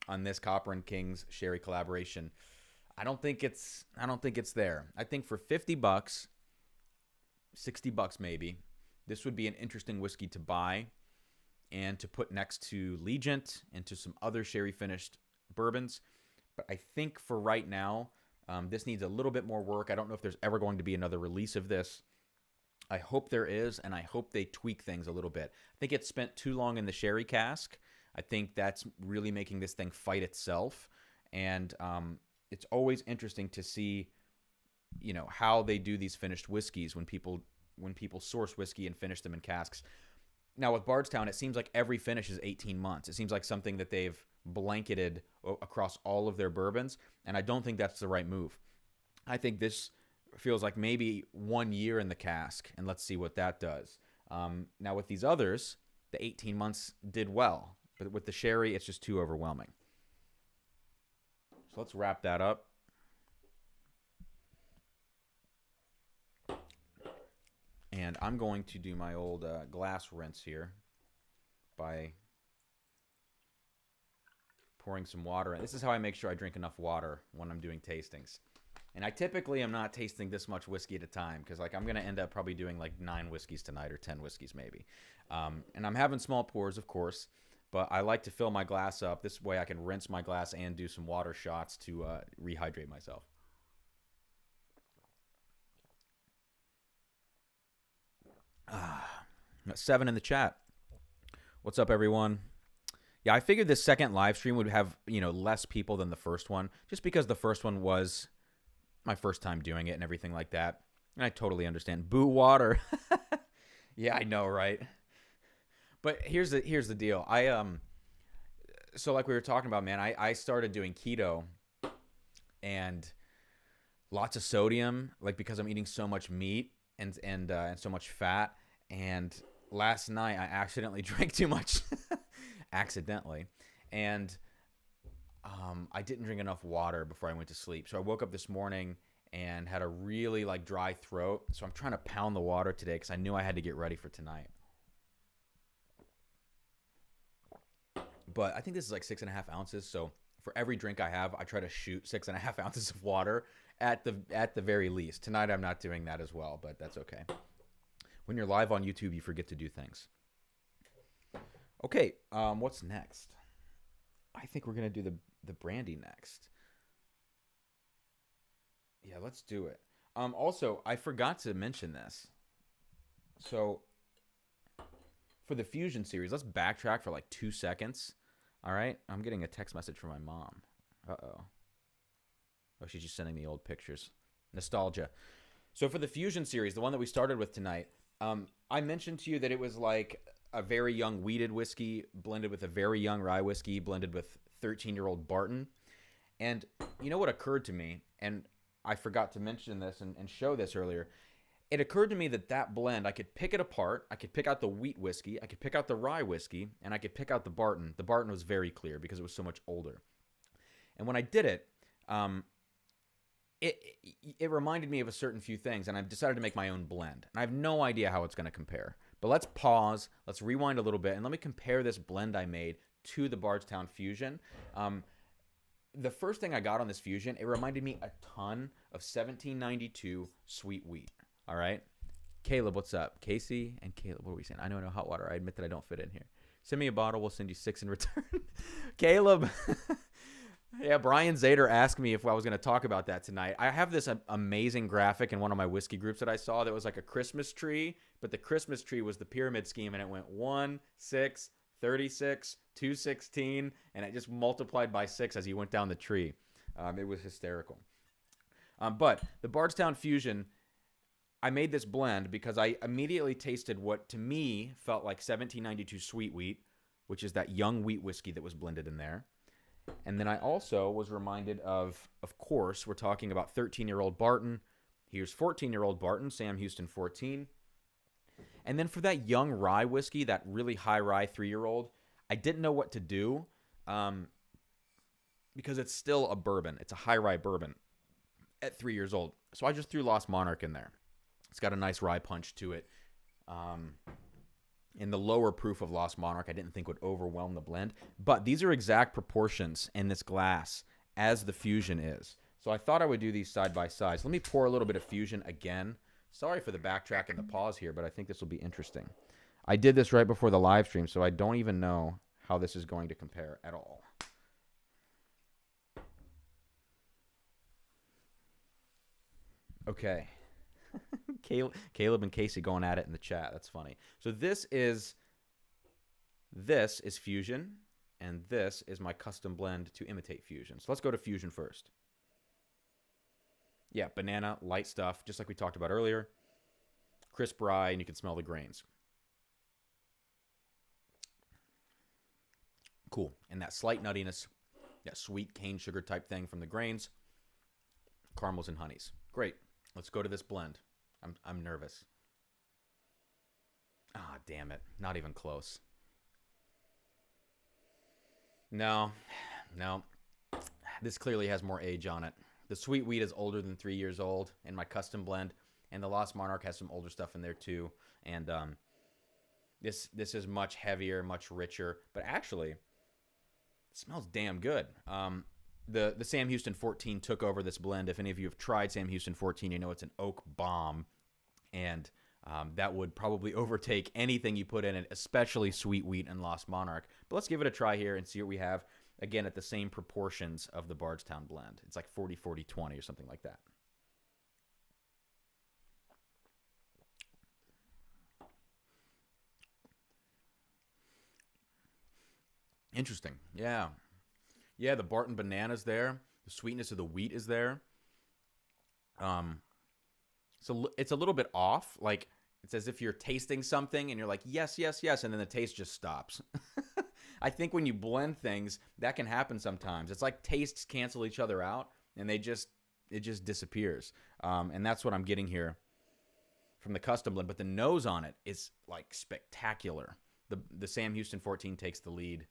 [SPEAKER 1] on this Copper and Kings sherry collaboration, I don't think it's there. I think for $50, $60 maybe, this would be an interesting whiskey to buy and to put next to Legent and to some other sherry finished bourbons. But I think for right now, this needs a little bit more work. I don't know if there's ever going to be another release of this. I hope there is, and I hope they tweak things a little bit. I think it's spent too long in the sherry cask. I think that's really making this thing fight itself. And it's always interesting to see, you know, how they do these finished whiskeys when people source whiskey and finish them in casks. Now with Bardstown, it seems like every finish is 18 months. It seems like something that they've blanketed across all of their bourbons, and I don't think that's the right move. I think this feels like maybe 1 year in the cask, and let's see what that does. Now with these others, the 18 months did well, but with the sherry, it's just too overwhelming. So let's wrap that up. And I'm going to do my old glass rinse here by pouring some water in. This is how I make sure I drink enough water when I'm doing tastings. And I typically am not tasting this much whiskey at a time because like I'm going to end up probably doing like 9 whiskeys tonight or 10 whiskeys maybe. And I'm having small pours, of course. But I like to fill my glass up. This way I can rinse my glass and do some water shots to rehydrate myself. Ah, 7 in the chat. What's up, everyone? Yeah, I figured this second live stream would have, less people than the first one, just because the first one was my first time doing it and everything like that. And I totally understand. Boo water. Yeah, I know, right? But here's the deal. So like we were talking about, man, I started doing keto and lots of sodium, like because I'm eating so much meat and so much fat. And last night I accidentally drank too much. Accidentally. And I didn't drink enough water before I went to sleep. So I woke up this morning and had a really dry throat. So I'm trying to pound the water today because I knew I had to get ready for tonight. But I think this is 6.5 ounces. So for every drink I have, I try to shoot 6.5 ounces of water at the very least. Tonight I'm not doing that as well, but that's okay. When you're live on YouTube, you forget to do things. Okay, what's next? I think we're going to do the brandy next. Yeah, let's do it. Also, I forgot to mention this. So, for the Fusion series, let's backtrack for 2 seconds. All right? I'm getting a text message from my mom. Uh-oh. Oh, she's just sending me old pictures. Nostalgia. So, for the Fusion series, the one that we started with tonight, I mentioned to you that it was a very young wheated whiskey blended with a very young rye whiskey blended with 13-year-old Barton. And you know what occurred to me, and I forgot to mention this and show this earlier. It occurred to me that blend, I could pick it apart. I could pick out the wheat whiskey. I could pick out the rye whiskey. And I could pick out the Barton. The Barton was very clear because it was so much older. And when I did it, it reminded me of a certain few things. And I've decided to make my own blend. And I have no idea how it's going to compare. But let's pause. Let's rewind a little bit. And let me compare this blend I made to the Bardstown Fusion. The first thing I got on this Fusion, it reminded me a ton of 1792 sweet wheat. All right? Caleb, what's up? Casey and Caleb, what are we saying? I know hot water. I admit that I don't fit in here. Send me a bottle. We'll send you 6 in return. Caleb. Yeah, Brian Zader asked me if I was going to talk about that tonight. I have this amazing graphic in one of my whiskey groups that I saw that was like a Christmas tree, but the Christmas tree was the pyramid scheme, and it went 1, 6, 36, 216, and it just multiplied by 6 as you went down the tree. It was hysterical. But the Bardstown Fusion, I made this blend because I immediately tasted what to me felt like 1792 sweet wheat, which is that young wheat whiskey that was blended in there. And then I also was reminded of course, we're talking about 13-year-old Barton. Here's 14-year-old Barton, Sam Houston 14. And then for that young rye whiskey, that really high rye 3-year-old, I didn't know what to do because it's still a bourbon. It's a high rye bourbon at 3 years old. So I just threw Lost Monarch in there. It's got a nice rye punch to it. In the lower proof of Lost Monarch, I didn't think would overwhelm the blend. But these are exact proportions in this glass as the Fusion is. So I thought I would do these side by side. So let me pour a little bit of Fusion again. Sorry for the backtrack and the pause here, but I think this will be interesting. I did this right before the live stream, so I don't even know how this is going to compare at all. Okay. Caleb and Casey going at it in the chat. That's funny. So this is Fusion, and this is my custom blend to imitate Fusion. So let's go to Fusion first. Yeah, banana, light stuff, just like we talked about earlier. Crisp rye, and you can smell the grains. Cool. And that slight nuttiness, that sweet cane sugar type thing from the grains. Caramels and honeys. Great. Let's go to this blend. I'm nervous. Ah, damn it. Not even close. No. This clearly has more age on it. The sweet wheat is older than 3 years old in my custom blend, and the Lost Monarch has some older stuff in there too. And this is much heavier, much richer, but actually, it smells damn good. The Sam Houston 14 took over this blend. If any of you have tried Sam Houston 14, you know it's an oak bomb, and that would probably overtake anything you put in it, especially Sweet Wheat and Lost Monarch. But let's give it a try here and see what we have. Again, at the same proportions of the Bardstown blend. It's like 40, 40, 20 or something like that. Interesting. Yeah. Yeah, the Barton banana's there. The sweetness of the wheat is there. So it's a little bit off. Like, it's as if you're tasting something and you're like, yes, yes, yes, and then the taste just stops. I think when you blend things, that can happen sometimes. It's like tastes cancel each other out, and it just disappears. And that's what I'm getting here from the custom blend. But the nose on it is like spectacular. The Sam Houston 14 takes the lead,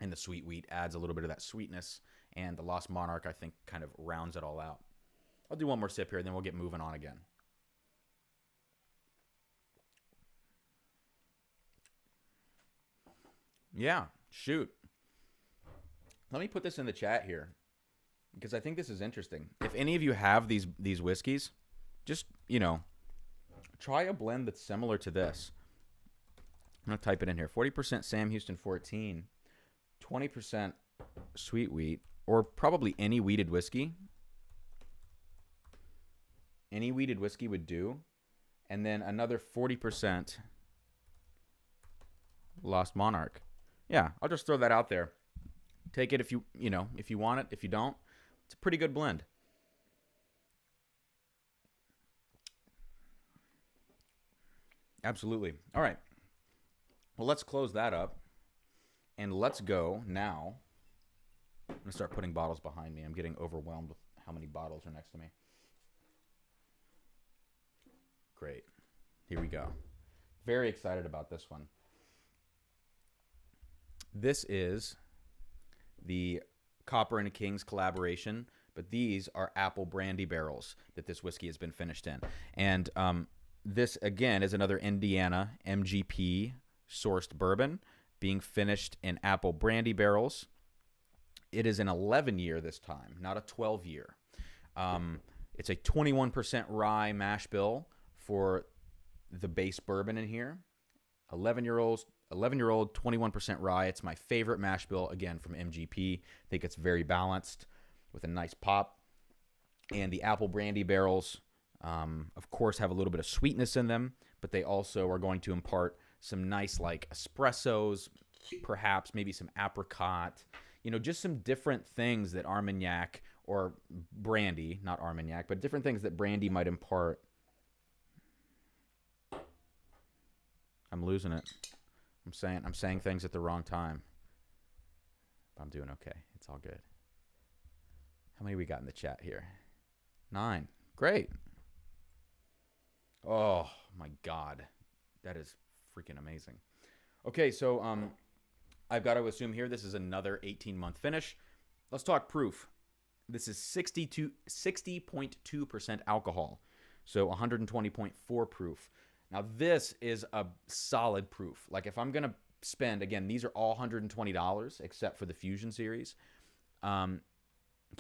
[SPEAKER 1] and the Sweet Wheat adds a little bit of that sweetness, and the Lost Monarch, I think, kind of rounds it all out. I'll do one more sip here, and then we'll get moving on again. Yeah, shoot. Let me put this in the chat here, because I think this is interesting. If any of you have these whiskeys, just, try a blend that's similar to this. I'm going to type it in here. 40% Sam Houston 14, 20% Sweet Wheat, or probably any wheated whiskey. Any wheated whiskey would do. And then another 40% Lost Monarch. Yeah, I'll just throw that out there. Take it if you want it. If you don't, it's a pretty good blend. Absolutely. All right. Well, let's close that up, and let's go now. I'm going to start putting bottles behind me. I'm getting overwhelmed with how many bottles are next to me. Great. Here we go. Very excited about this one. This is the Copper and Kings collaboration, but these are apple brandy barrels that this whiskey has been finished in. And this, again, is another Indiana MGP sourced bourbon being finished in apple brandy barrels. It is an 11-year this time, not a 12-year. It's a 21% rye mash bill for the base bourbon in here. 11-year-old, 21% rye. It's my favorite mash bill, again, from MGP. I think it's very balanced with a nice pop. And the apple brandy barrels, of course, have a little bit of sweetness in them, but they also are going to impart some nice, like, espressos, perhaps maybe some apricot, just some different things that Armagnac or brandy, not Armagnac, but different things that brandy might impart. I'm losing it. I'm saying things at the wrong time. I'm doing okay. It's all good. How many we got in the chat here? 9. Great. Oh my God, that is freaking amazing. Okay, so I've got to assume here this is another 18-month finish. Let's talk proof. This is 60.2% alcohol, so 120.4 proof. Now, this is a solid proof. Like, if I'm going to spend, again, these are all $120 except for the Fusion series. Can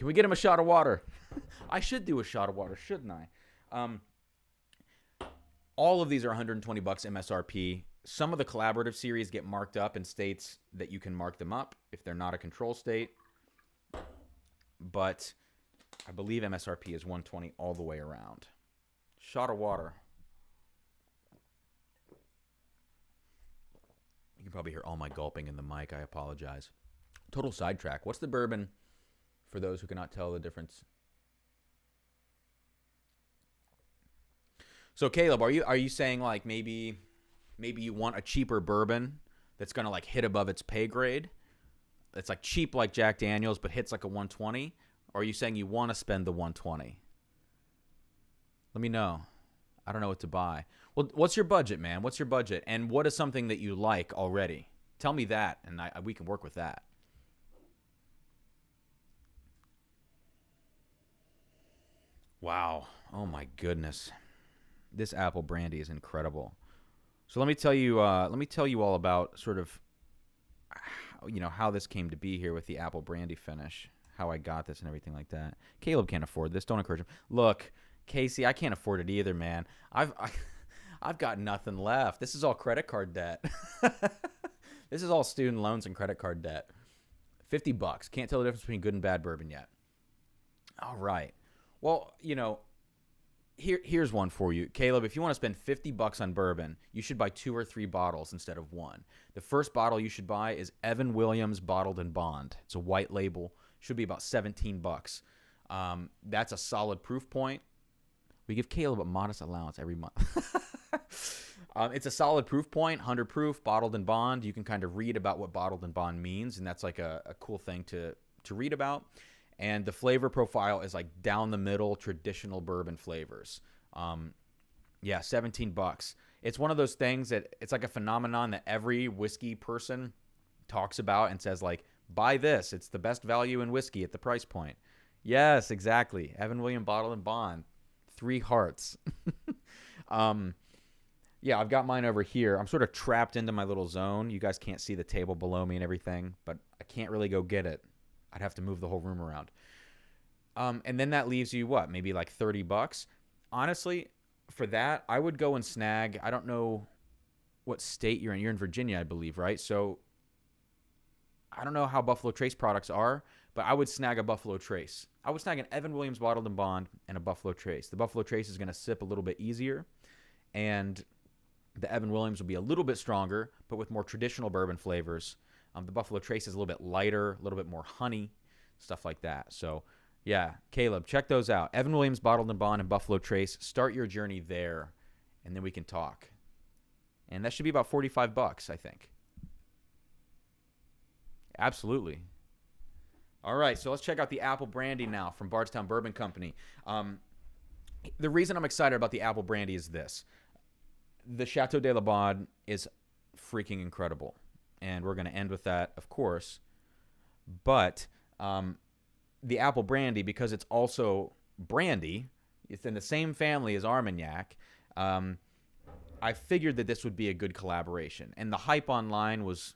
[SPEAKER 1] we get him a shot of water? I should do a shot of water, shouldn't I? All of these are 120 bucks MSRP. Some of the collaborative series get marked up in states that you can mark them up if they're not a control state. But I believe MSRP is 120 all the way around. Shot of water. You can probably hear all my gulping in the mic. I apologize. Total sidetrack. What's the bourbon for those who cannot tell the difference? So Caleb, are you saying like maybe you want a cheaper bourbon that's gonna like hit above its pay grade? It's like cheap like Jack Daniel's but hits like a 120? Or are you saying you want to spend the 120? Let me know. I don't know what to buy. Well, what's your budget, man? What's your budget? And what is something that you like already? Tell me that, and we can work with that. Wow. Oh, my goodness. This apple brandy is incredible. So let me tell you all about sort of, how this came to be here with the apple brandy finish, how I got this and everything like that. Caleb can't afford this. Don't encourage him. Look, Casey, I can't afford it either, man. I've got nothing left. This is all credit card debt. This is all student loans and credit card debt. $50. Can't tell the difference between good and bad bourbon yet. All right. Well, here's one for you. Caleb, if you want to spend $50 on bourbon, you should buy 2 or 3 bottles instead of one. The first bottle you should buy is Evan Williams Bottled in Bond. It's a white label. Should be about $17. That's a solid proof point. We give Caleb a modest allowance every month. It's a solid proof point, 100 proof, bottled in bond. You can kind of read about what bottled in bond means, and that's like a cool thing to read about. And the flavor profile is like down the middle, traditional bourbon flavors. Yeah, $17. It's one of those things that it's like a phenomenon that every whiskey person talks about and says like, buy this. It's the best value in whiskey at the price point. Yes, exactly. Evan Williams Bottled in Bond. 3 hearts. Yeah, I've got mine over here. I'm sort of trapped into my little zone. You guys can't see the table below me and everything, but I can't really go get it. I'd have to move the whole room around. And then that leaves you what? Maybe like $30. Honestly, for that, I would go and snag. I don't know what state you're in. You're in Virginia, I believe, right? So I don't know how Buffalo Trace products are, but I would snag a Buffalo Trace. I would snag an Evan Williams Bottled in Bond and a Buffalo Trace. The Buffalo Trace is going to sip a little bit easier, and the Evan Williams will be a little bit stronger, but with more traditional bourbon flavors. The Buffalo Trace is a little bit lighter, a little bit more honey, stuff like that. So, yeah, Caleb, check those out. Evan Williams Bottled in Bond and Buffalo Trace. Start your journey there, and then we can talk. And that should be about $45, I think. Absolutely. All right, so let's check out the Apple Brandy now from Bardstown Bourbon Company. The reason I'm excited about the Apple Brandy is this. The Chateau de Laubade is freaking incredible, and we're going to end with that, of course. But the Apple Brandy, because it's also brandy, it's in the same family as Armagnac, I figured that this would be a good collaboration. And the hype online was,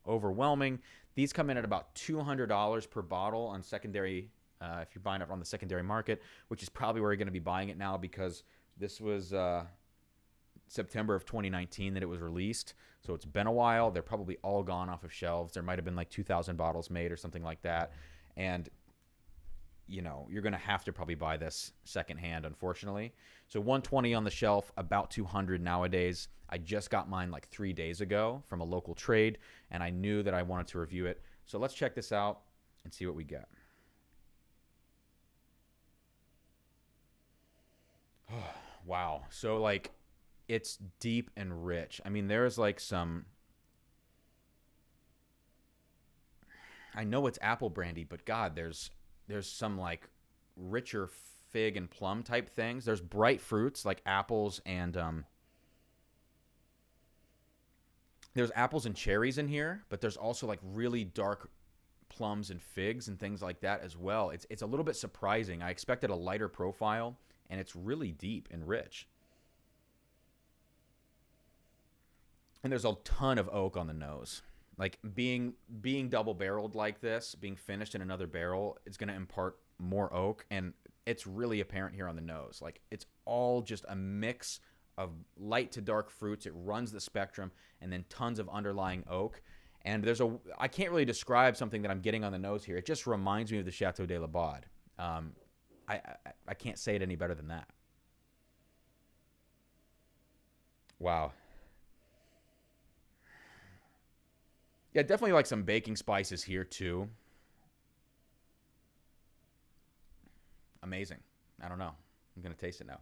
[SPEAKER 1] overwhelming. These come in at about $200 per bottle on secondary, if you're buying it on the secondary market, which is probably where you're going to be buying it now because this was September of 2019 that it was released. So it's been a while. They're probably all gone off of shelves. There might have been like 2,000 bottles made or something like that. And, you're going to have to probably buy this secondhand, unfortunately. So $120 on the shelf, about $200 nowadays. I just got mine like 3 days ago from a local trade, and I knew that I wanted to review it. So let's check this out and see what we get. Wow. So like it's deep and rich. I mean, there's like some, I know it's apple brandy, but God, there's some like richer fig and plum type things. There's bright fruits like apples and there's apples and cherries in here, but there's also like really dark plums and figs and things like that as well. It's a little bit surprising. I expected a lighter profile, and it's really deep and rich. And there's a ton of oak on the nose. Like being double barreled like this, being finished in another barrel, it's going to impart more oak, and it's really apparent here on the nose. Like it's all just a mix of light to dark fruits. It runs the spectrum, and then tons of underlying oak. And I can't really describe something that I'm getting on the nose here. It just reminds me of the Chateau de Laubade. I can't say it any better than that. Wow. Yeah, definitely like some baking spices here too. Amazing. I don't know. I'm going to taste it now.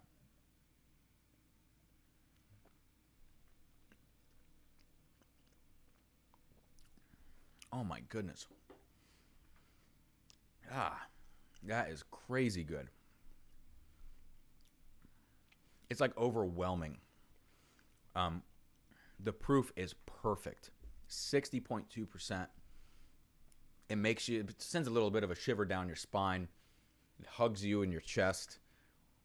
[SPEAKER 1] Oh my goodness. That is crazy good. It's like overwhelming. The proof is perfect. 60.2%. It sends a little bit of a shiver down your spine. It hugs you in your chest.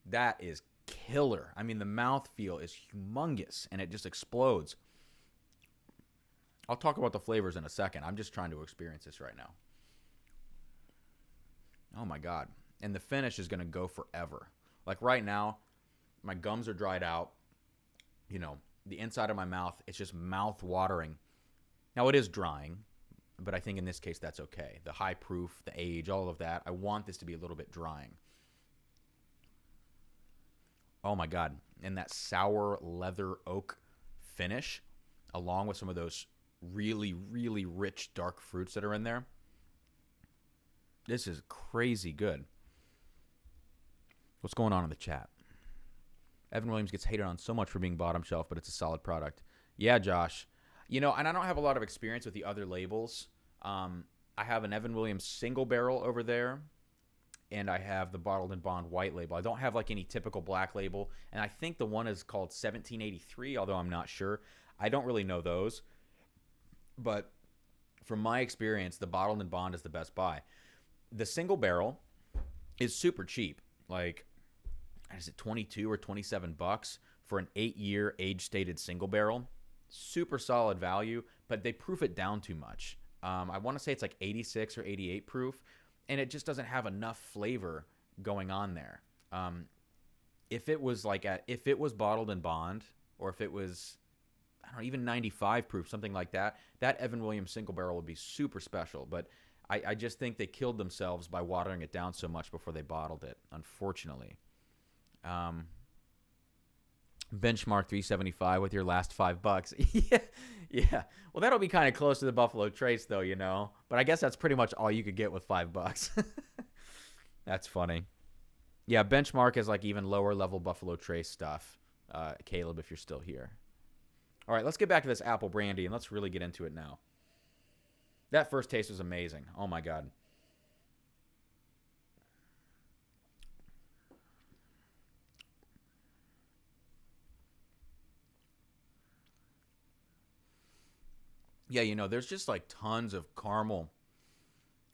[SPEAKER 1] That is killer. I mean, the mouthfeel is humongous, and it just explodes. I'll talk about the flavors in a second. I'm just trying to experience this right now. Oh my God. And the finish is going to go forever. Like right now, my gums are dried out. you know, the inside of my mouth, it's just mouth watering. Now it is drying, but I think in this case that's okay. The high proof, the age, all of that. I want this to be a little bit drying. Oh my God. And that sour leather oak finish, along with some of those really, really rich dark fruits that are in there. This is crazy good. What's going on in the chat? Evan Williams gets hated on so much for being bottom shelf, but it's a solid product. Yeah, Josh. You know, and I don't have a lot of experience with the other labels. I have an Evan Williams single barrel over there, and I have the Bottled and Bond white label. I don't have like any typical black label, and I think the one is called 1783, although I'm not sure. I don't really know those, but from my experience, the Bottled and Bond is the best buy. The single barrel is super cheap. Like, is it 22 or 27 bucks for an 8-year age-stated single barrel? Super solid value, but they proof it down too much. I want to say it's like 86 or 88 proof, and it just doesn't have enough flavor going on there. If it was Bottled and Bond, or if it was, I don't know, even 95 proof, something like that, that Evan Williams single barrel would be super special. But I just think they killed themselves by watering it down so much before they bottled it, unfortunately. Benchmark 375 with your last $5. Yeah. Well, that'll be kind of close to the Buffalo Trace, though, you know. But I guess that's pretty much all you could get with $5. That's funny. Yeah, Benchmark is like even lower level Buffalo Trace stuff. Caleb, if you're still here. All right, let's get back to this apple brandy and let's really get into it now. That first taste was amazing. Oh my God. Yeah, you know, there's just like tons of caramel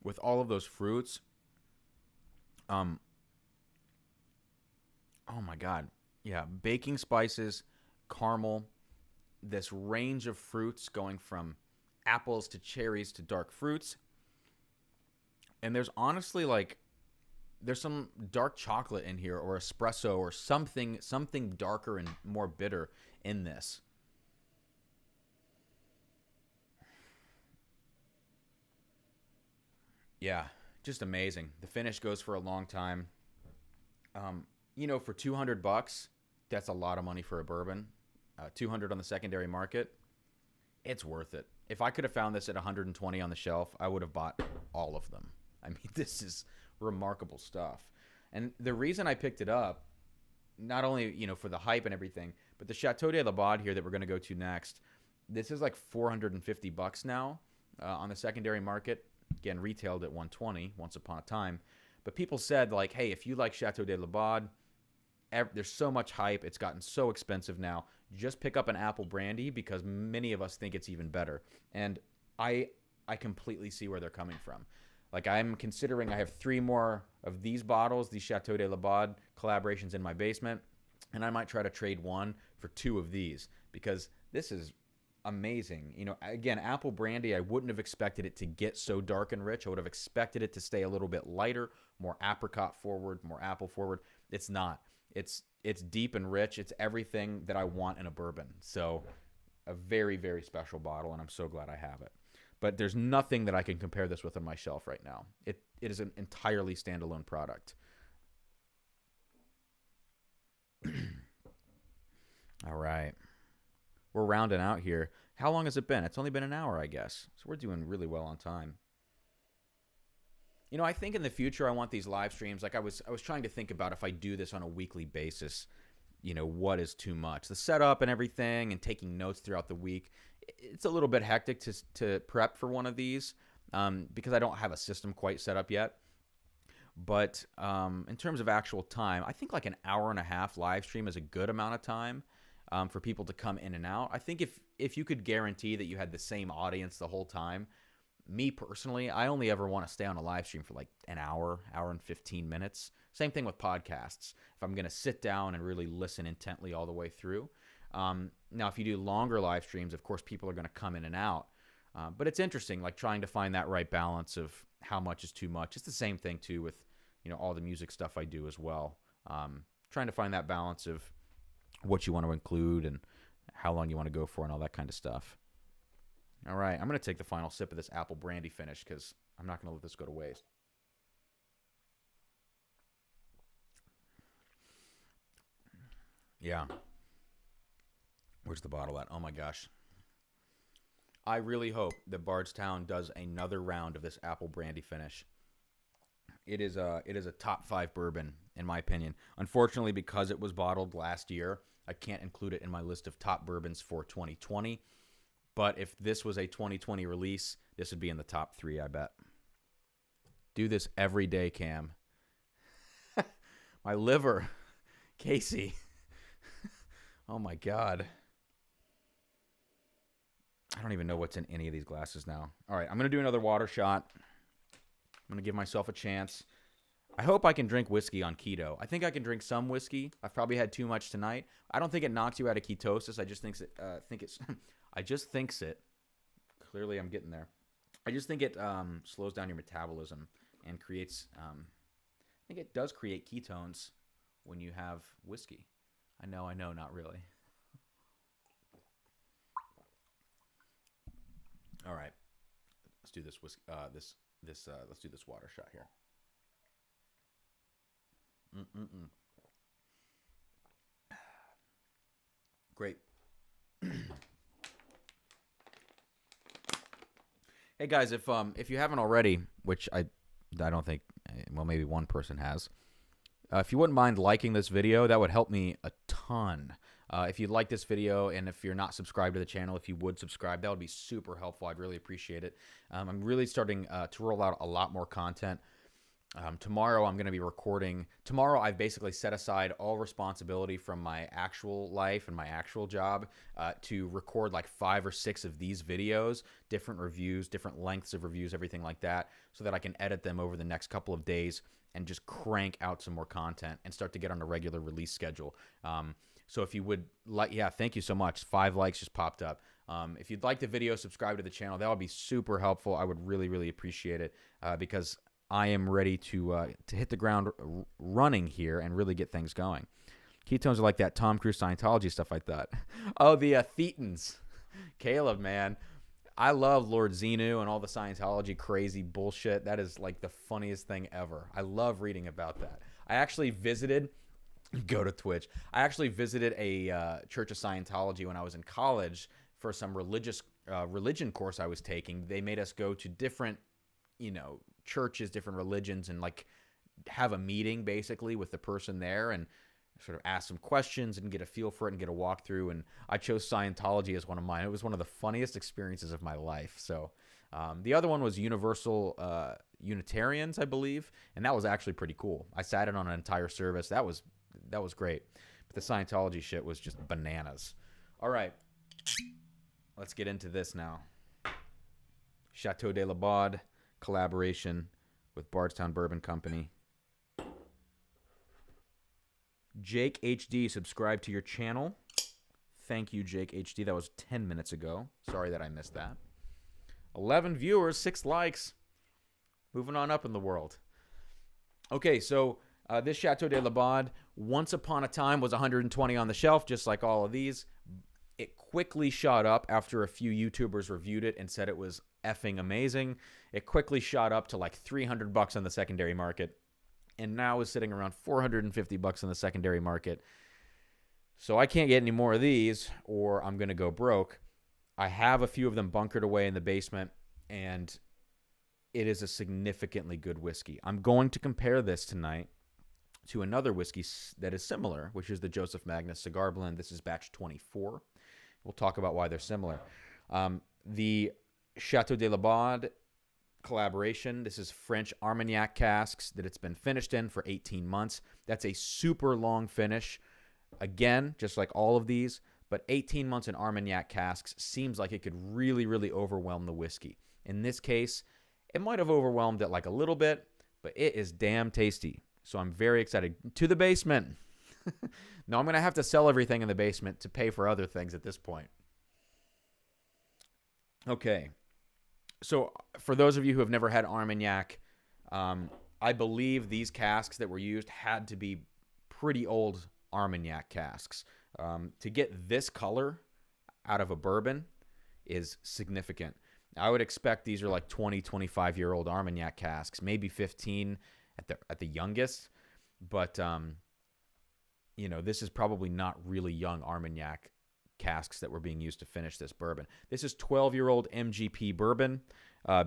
[SPEAKER 1] with all of those fruits. Oh my God. Yeah, baking spices, caramel, this range of fruits going from apples to cherries to dark fruits. And there's honestly there's some dark chocolate in here or espresso or something darker and more bitter in this. Yeah, just amazing. The finish goes for a long time. You know, for $200, that's a lot of money for a bourbon. $200 on the secondary market, it's worth it. If I could have found this at $120 on the shelf, I would have bought all of them. I mean, this is remarkable stuff. And the reason I picked it up, not only, you know, for the hype and everything, but the Chateau de Laubade here that we're going to go to next, this is like $450 now on the secondary market. Again, retailed at $120 once upon a time. But people said, like, hey, if you like Chateau de Laubade, there's so much hype. It's gotten so expensive now. Just pick up an apple brandy because many of us think it's even better. And I completely see where they're coming from. Like, I'm considering I have 3 more of these bottles, these Chateau de Laubade collaborations in my basement. And I might try to trade one for 2 of these because this is amazing. You know, again, apple brandy, I wouldn't have expected it to get so dark and rich. I would have expected it to stay a little bit lighter, more apricot forward, more apple forward. It's not. It's deep and rich. It's everything that I want in a bourbon. So a very, very special bottle, and I'm so glad I have it. But there's nothing that I can compare this with on my shelf right now. It is an entirely standalone product. All right. We're rounding out here. How long has it been? It's only been an hour, I guess. So we're doing really well on time. You know, I think in the future I want these live streams. Like I was trying to think about if I do this on a weekly basis, you know, what is too much? The setup and everything and taking notes throughout the week. It's a little bit hectic to prep for one of these because I don't have a system quite set up yet. But in terms of actual time, I think like an hour and a half live stream is a good amount of time for people to come in and out. I think if you could guarantee that you had the same audience the whole time, me personally, I only ever want to stay on a live stream for like an hour and 15 minutes. Same thing with podcasts. If I'm going to sit down and really listen intently all the way through. Now, if you do longer live streams, of course, people are going to come in and out. But it's interesting, like trying to find that right balance of how much is too much. It's the same thing too with, you know, all the music stuff I do as well. Trying to find that balance of what you want to include and how long you want to go for and all that kind of stuff. All right, I'm going to take the final sip of this apple brandy finish because I'm not going to let this go to waste. Yeah. Where's the bottle at? Oh my gosh. I really hope that Bardstown does another round of this apple brandy finish. It is a top 5 bourbon in my opinion. Unfortunately, because it was bottled last year, I can't include it in my list of top bourbons for 2020. But if this was a 2020 release, this would be in the top 3, I bet. Do this every day, Cam. My liver. Casey. Oh my God. I don't even know what's in any of these glasses now. All right, I'm going to do another water shot. I'm going to give myself a chance. I hope I can drink whiskey on keto. I think I can drink some whiskey. I've probably had too much tonight. I don't think it knocks you out of ketosis. I just think it. Clearly, I'm getting there. I just think it slows down your metabolism and creates. I think it does create ketones when you have whiskey. I know, not really. All right, let's do this whiskey. Let's do this water shot here. Great. Hey guys, if you haven't already, which I don't think, well, maybe one person has. If you wouldn't mind liking this video, that would help me a ton. If you like this video and if you're not subscribed to the channel, if you would subscribe, that would be super helpful. I'd really appreciate it. I'm really starting to roll out a lot more content. Tomorrow I'm going to be recording. Tomorrow I've basically set aside all responsibility from my actual life and my actual job to record like 5 or 6 of these videos, different reviews, different lengths of reviews, everything like that, so that I can edit them over the next couple of days and just crank out some more content and start to get on a regular release schedule. So if you would like, yeah, thank you so much. 5 likes just popped up. If you'd like the video, subscribe to the channel. That would be super helpful. I would really, really appreciate it because I am ready to hit the ground running here and really get things going. Ketones are like that Tom Cruise Scientology stuff like that. Oh, the Thetans. Caleb, man. I love Lord Xenu and all the Scientology crazy bullshit. That is like the funniest thing ever. I love reading about that. I actually visited, go to Twitch. I actually visited a Church of Scientology when I was in college for some religion course I was taking. They made us go to different, churches, different religions, and like have a meeting basically with the person there and sort of ask some questions and get a feel for it and get a walkthrough. And I chose Scientology as one of mine. It was one of the funniest experiences of my life. So the other one was Universal Unitarians, I believe, and that was actually pretty cool. I sat in on an entire service. That was great. But the Scientology shit was just bananas. All right, let's get into this now. Chateau de Laubade collaboration with Bardstown Bourbon Company. Jake HD, subscribe to your channel. Thank you, Jake HD. That was 10 minutes ago. Sorry that I missed that. 11 viewers, 6 likes. Moving on up in the world. Okay, so this Chateau de Laubade, once upon a time, was 120 on the shelf, just like all of these. It quickly shot up after a few YouTubers reviewed it and said it was effing amazing. It quickly shot up to like $300 on the secondary market, and now is sitting around $450 on the secondary market. So I can't get any more of these, or I'm going to go broke. I have a few of them bunkered away in the basement, and it is a significantly good whiskey. I'm going to compare this tonight to another whiskey that is similar, which is the Joseph Magnus Cigar Blend. This is batch 24. We'll talk about why they're similar. The Chateau de Laubade collaboration, this is French Armagnac casks that it's been finished in for 18 months. That's a super long finish. Again, just like all of these, but 18 months in Armagnac casks seems like it could really, really overwhelm the whiskey. In this case, it might have overwhelmed it like a little bit, but it is damn tasty. So I'm very excited. To the basement. No, I'm going to have to sell everything in the basement to pay for other things at this point. Okay. So for those of you who have never had Armagnac, I believe these casks that were used had to be pretty old Armagnac casks. To get this color out of a bourbon is significant. I would expect these are like 20, 25-year-old Armagnac casks, maybe 15 at the youngest. But, this is probably not really young Armagnac casks that were being used to finish this bourbon. This is 12-year-old MGP bourbon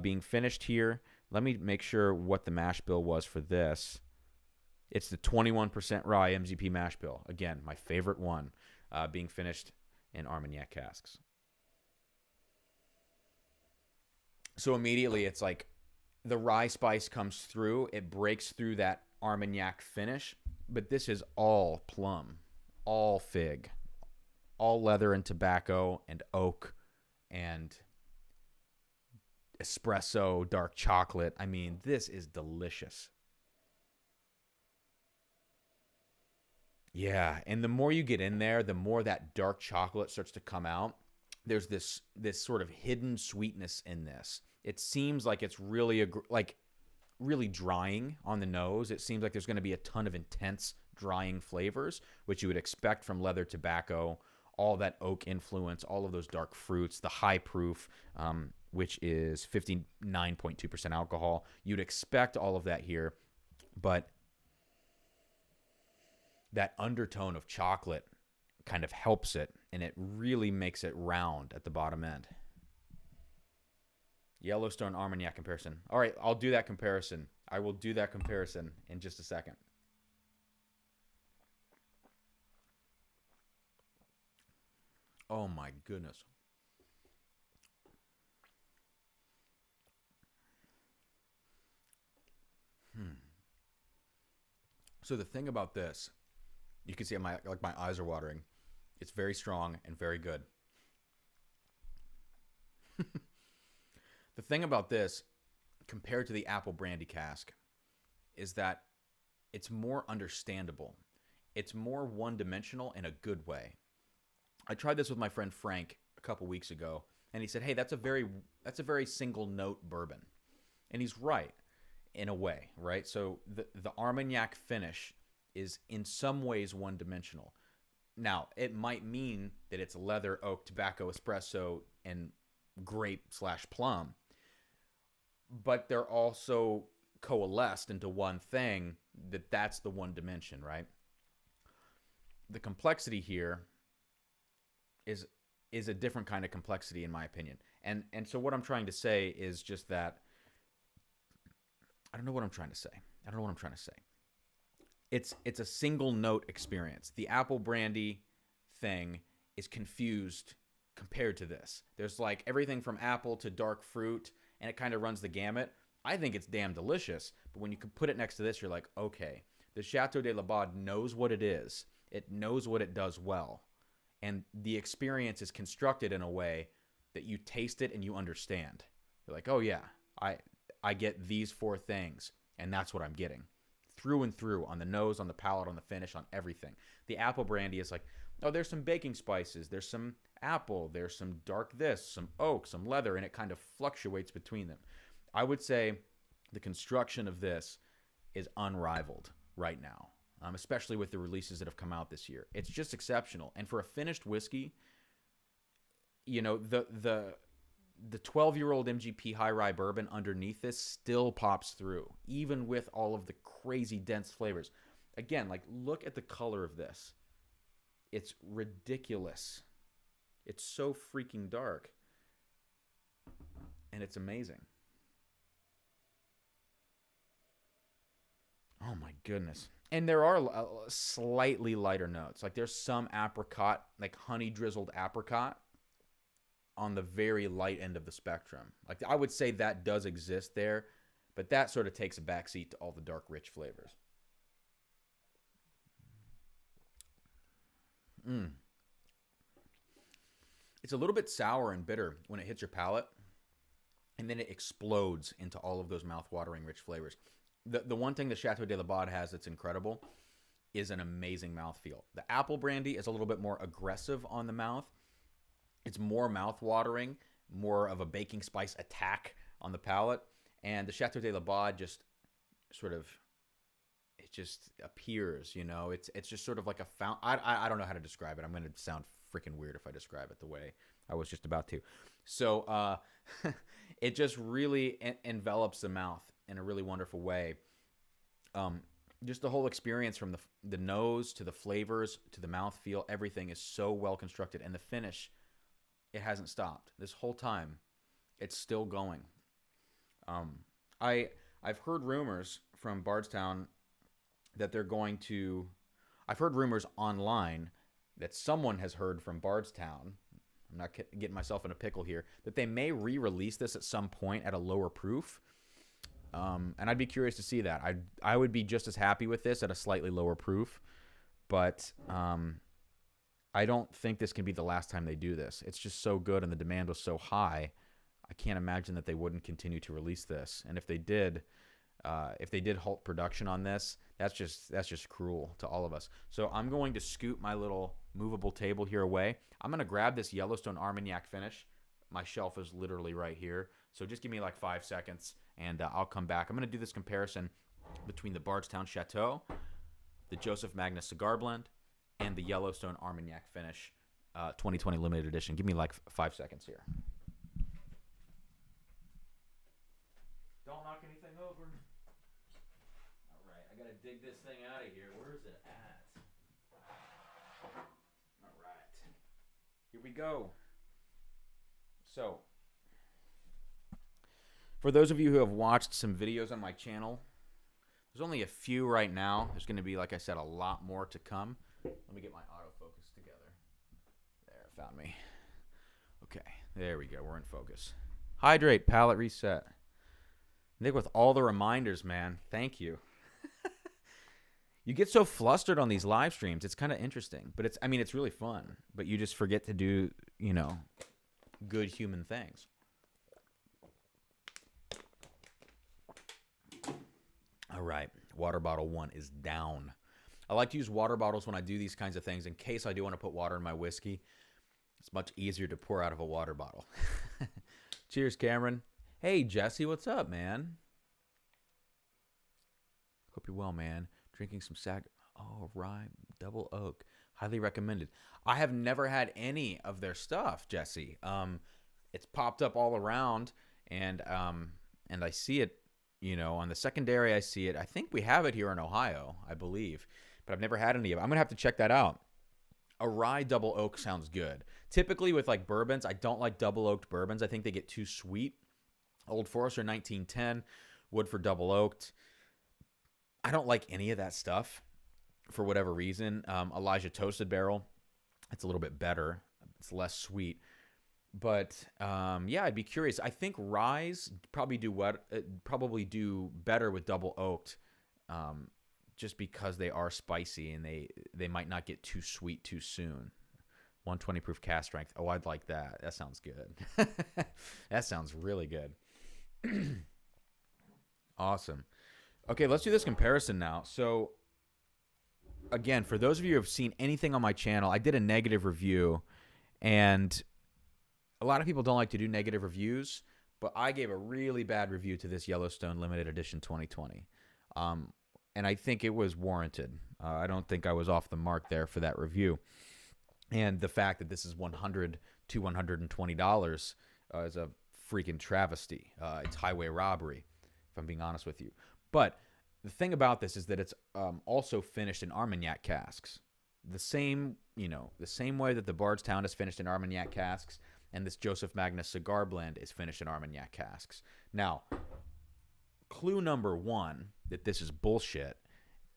[SPEAKER 1] being finished here. Let me make sure what the mash bill was for this. It's the 21% rye MGP mash bill. Again, my favorite one, being finished in Armagnac casks. So immediately it's like the rye spice comes through. It breaks through that Armagnac finish. But this is all plum, all fig, all leather and tobacco and oak and espresso, dark chocolate. I mean, this is delicious. Yeah, and the more you get in there, the more that dark chocolate starts to come out. There's this sort of hidden sweetness in this. It seems like it's really really drying on the nose. It seems like there's going to be a ton of intense drying flavors, which you would expect from leather tobacco, all that oak influence, all of those dark fruits, the high proof, which is 59.2% alcohol. You'd expect all of that here, but that undertone of chocolate kind of helps it, and it really makes it round at the bottom end. Yellowstone Armagnac comparison. All right, I'll do that comparison. I will do that comparison in just a second. Oh my goodness. So the thing about this, you can see my eyes are watering. It's very strong and very good. The thing about this, compared to the apple brandy cask, is that it's more understandable. It's more one-dimensional in a good way. I tried this with my friend Frank a couple weeks ago, and he said, "Hey, that's a very single-note bourbon," and he's right in a way, right? So the Armagnac finish is in some ways one-dimensional. Now, it might mean that it's leather, oak, tobacco, espresso, and grape/plum, but they're also coalesced into one thing. That's the one dimension, right? The complexity here is a different kind of complexity, in my opinion. And so what I'm trying to say is just that I don't know what I'm trying to say. It's a single note experience. The apple brandy thing is confused compared to this. There's like everything from apple to dark fruit, and it kind of runs the gamut. I think it's damn delicious, but when you can put it next to this, you're like, okay, the Chateau de Laubade knows what it is. It knows what it does well. And the experience is constructed in a way that you taste it and you understand. You're like, oh yeah, I get these four things, and that's what I'm getting. Through and through, on the nose, on the palate, on the finish, on everything. The apple brandy is like, oh, there's some baking spices, there's some apple, there's some dark this, some oak, some leather, and it kind of fluctuates between them. I would say the construction of this is unrivaled right now, especially with the releases that have come out this year. It's just exceptional. And for a finished whiskey, the 12-year-old MGP high rye bourbon underneath this still pops through, even with all of the crazy dense flavors. Again, like, look at the color of this. It's ridiculous. It's so freaking dark. And it's amazing. Oh my goodness. And there are slightly lighter notes. Like, there's some apricot, like honey drizzled apricot, on the very light end of the spectrum. Like, I would say that does exist there, but that sort of takes a backseat to all the dark, rich flavors. It's a little bit sour and bitter when it hits your palate, and then it explodes into all of those mouth-watering, rich flavors. The one thing the Chateau de Laubade has that's incredible is an amazing mouthfeel. The apple brandy is a little bit more aggressive on the mouth. It's more mouth-watering, more of a baking spice attack on the palate. And the Chateau de Laubade just sort of, it just appears, It's just sort of like a fountain. I don't know how to describe it. I'm going to sound freaking weird if I describe it the way I was just about to. So it just really envelops the mouth in a really wonderful way. Just the whole experience from the nose to the flavors to the mouthfeel, everything is so well constructed. And the finish, it hasn't stopped. This whole time, it's still going. I've heard rumors from Bardstown that they're going to... I've heard rumors online that someone has heard from Bardstown. I'm not getting myself in a pickle here. That they may re-release this at some point at a lower proof. And I'd be curious to see that. I would be just as happy with this at a slightly lower proof. But I don't think this can be the last time they do this. It's just so good and the demand was so high. I can't imagine that they wouldn't continue to release this. And if they did halt production on this, that's just cruel to all of us. So I'm going to scoot my little movable table here away. I'm going to grab this Yellowstone Armagnac finish. My shelf is literally right here. So just give me like 5 seconds and I'll come back. I'm going to do this comparison between the Bardstown Chateau, the Joseph Magnus Cigar Blend, and the Yellowstone Armagnac finish 2020 limited edition. Give me like 5 seconds here. Don't knock anything over. All right, I gotta dig this thing out of here. Where is it at? All right, here we go. So, for those of you who have watched some videos on my channel, there's only a few right now. There's going to be, like I said, a lot more to come. Let me get my autofocus together. There, found me. Okay, there we go. We're in focus. Hydrate, palate reset. Nick, with all the reminders, man, thank you. You get so flustered on these live streams. It's kind of interesting, but it's really fun. But you just forget to do, good human things. All right, water bottle 1 is down. I like to use water bottles when I do these kinds of things in case I do want to put water in my whiskey. It's much easier to pour out of a water bottle. Cheers, Cameron. Hey, Jesse, what's up, man? Hope you're well, man. Drinking some rye double oak. Highly recommended. I have never had any of their stuff, Jesse. It's popped up all around, and I see it, on the secondary. I see it. I think we have it here in Ohio, I believe, but I've never had any of it. I'm gonna have to check that out. A rye double oak sounds good. Typically with like bourbons, I don't like double oaked bourbons. I think they get too sweet. Old Forester 1910, Woodford double oaked. I don't like any of that stuff for whatever reason. Elijah Toasted Barrel, it's a little bit better. It's less sweet. But yeah, I'd be curious. I think ryes probably do better with double oaked, just because they are spicy and they might not get too sweet too soon. 120 proof cast strength. Oh, I'd like that. That sounds good. That sounds really good. Awesome. Okay, let's do this comparison now. So, again, for those of you who have seen anything on my channel, I did a negative review, and a lot of people don't like to do negative reviews, but I gave a really bad review to this Yellowstone Limited Edition 2020, and I think it was warranted. I don't think I was off the mark there for that review, and the fact that this is $100 to $120 is a freaking travesty. It's highway robbery, if I'm being honest with you. But the thing about this is that it's also finished in Armagnac casks. The same way that the Bardstown is finished in Armagnac casks, and this Joseph Magnus Cigar Blend is finished in Armagnac casks. Now, clue number 1 that this is bullshit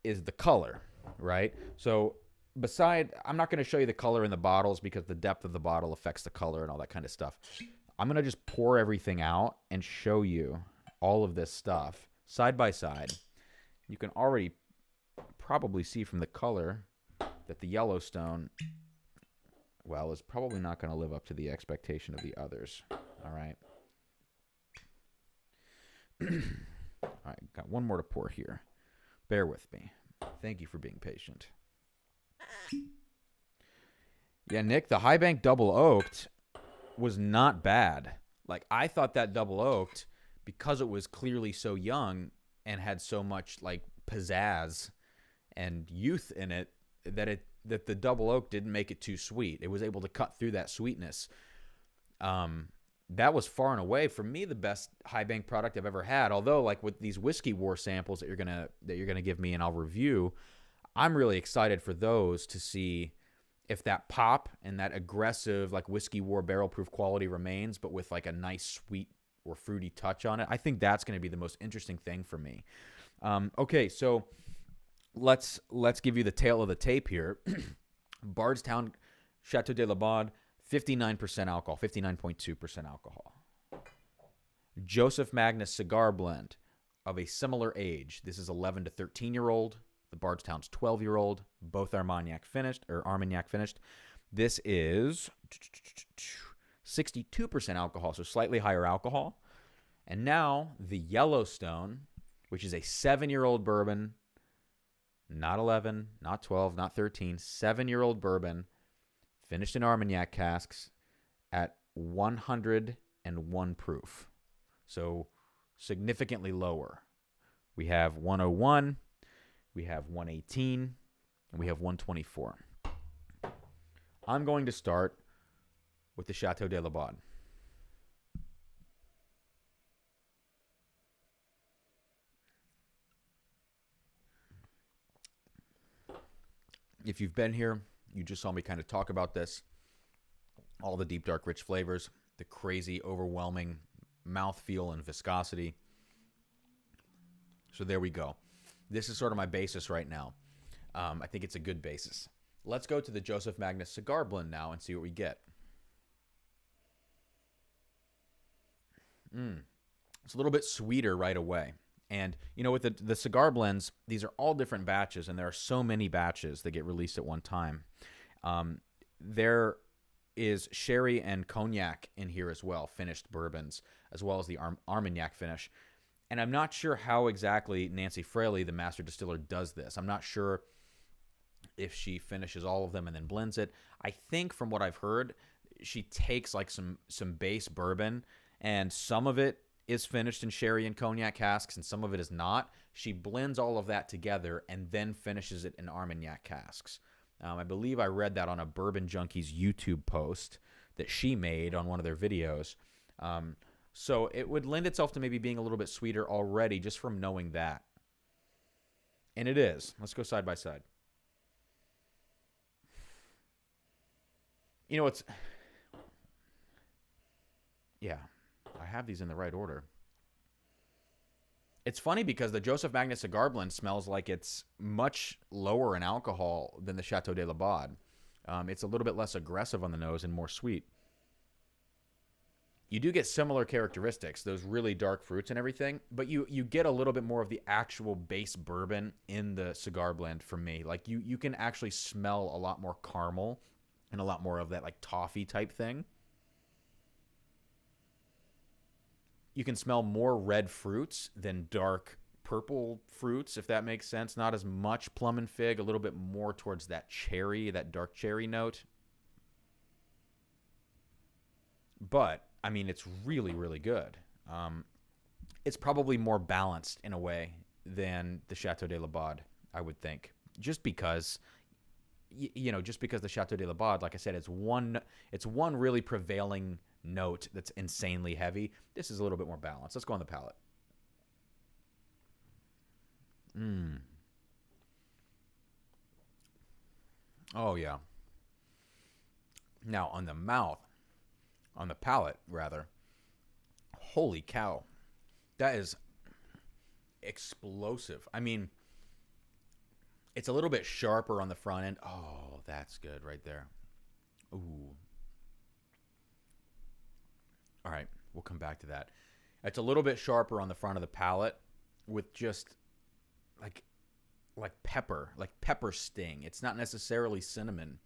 [SPEAKER 1] is the color, right? So I'm not going to show you the color in the bottles because the depth of the bottle affects the color and all that kind of stuff. I'm going to just pour everything out and show you all of this stuff side by side. You can already probably see from the color that the Yellowstone, well, is probably not going to live up to the expectation of the others. All right. All right, got one more to pour here. Bear with me. Thank you for being patient. Yeah, Nick, the High Bank Double Oaked was not bad. Like, I thought that Double Oaked, because it was clearly so young and had so much like pizzazz and youth in it, that the double oak didn't make it too sweet. It was able to cut through that sweetness. That was far and away for me the best high bank product I've ever had. Although, like with these Whiskey War samples that you're gonna give me and I'll review, I'm really excited for those to see if that pop and that aggressive like Whiskey War barrel proof quality remains, but with like a nice sweet or fruity touch on it. I think that's going to be the most interesting thing for me. Okay, so let's give you the tail of the tape here. Bardstown Chateau de Laubade, 59% alcohol, 59.2% alcohol. Joseph Magnus cigar blend of a similar age. This is 11 to 13-year-old. The Bardstown's 12-year-old. Both Armagnac finished. This is 62% alcohol, so slightly higher alcohol. And now the Yellowstone, which is a 7-year-old bourbon, not 11, not 12, not 13, 7-year-old bourbon, finished in Armagnac casks at 101 proof. So significantly lower. We have 101, we have 118, and we have 124. I'm going to start with the Chateau de Laubade. If you've been here, you just saw me kind of talk about this. All the deep, dark, rich flavors, the crazy, overwhelming mouthfeel and viscosity. So there we go. This is sort of my basis right now. I think it's a good basis. Let's go to the Joseph Magnus cigar blend now and see what we get. It's a little bit sweeter right away. And, you know, with the cigar blends, these are all different batches, and there are so many batches that get released at one time. There is sherry and cognac in here as well, finished bourbons, as well as the Armagnac finish. And I'm not sure how exactly Nancy Fraley, the master distiller, does this. I'm not sure if she finishes all of them and then blends it. I think from what I've heard, she takes like some base bourbon, and some of it is finished in sherry and cognac casks, and some of it is not. She blends all of that together and then finishes it in Armagnac casks. I believe I read that on a Bourbon Junkies YouTube post that she made on one of their videos. So it would lend itself to maybe being a little bit sweeter already just from knowing that. And it is. Let's go side by side. You know, yeah, I have these in the right order. It's funny because the Joseph Magnus cigar blend smells like it's much lower in alcohol than the Chateau de Laubade. It's a little bit less aggressive on the nose and more sweet. You do get similar characteristics, those really dark fruits and everything, but you get a little bit more of the actual base bourbon in the cigar blend for me. Like you can actually smell a lot more caramel and a lot more of that like toffee type thing. You can smell more red fruits than dark purple fruits, if that makes sense. Not as much plum and fig, a little bit more towards that cherry, that dark cherry note. But, I mean, it's really, really good. It's probably more balanced in a way than the Chateau de Laubade, I would think. Just because, just because the Chateau de Laubade, like I said, it's one really prevailing note that's insanely heavy. This is a little bit more balanced. Let's go on the palate. Oh, yeah. Now, on the palate, rather, holy cow. That is explosive. I mean, it's a little bit sharper on the front end. Oh, that's good right there. Ooh. All right, we'll come back to that. It's a little bit sharper on the front of the palate with just like pepper sting. It's not necessarily cinnamon.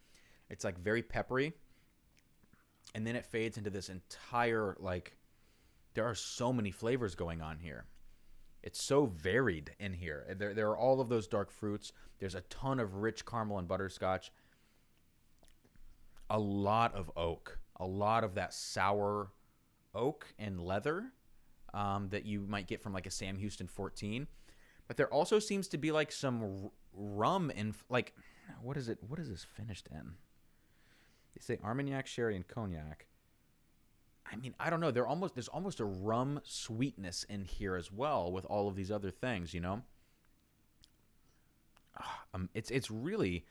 [SPEAKER 1] It's like very peppery. And then it fades into this entire, like, there are so many flavors going on here. It's so varied in here. There are all of those dark fruits. There's a ton of rich caramel and butterscotch. A lot of oak. A lot of that sour oak and leather that you might get from like a Sam Houston 14. But there also seems to be like some rum and like, what is it? What is this finished in? They say Armagnac, sherry, and cognac. I mean, I don't know. There's almost a rum sweetness in here as well with all of these other things, you know. It's really.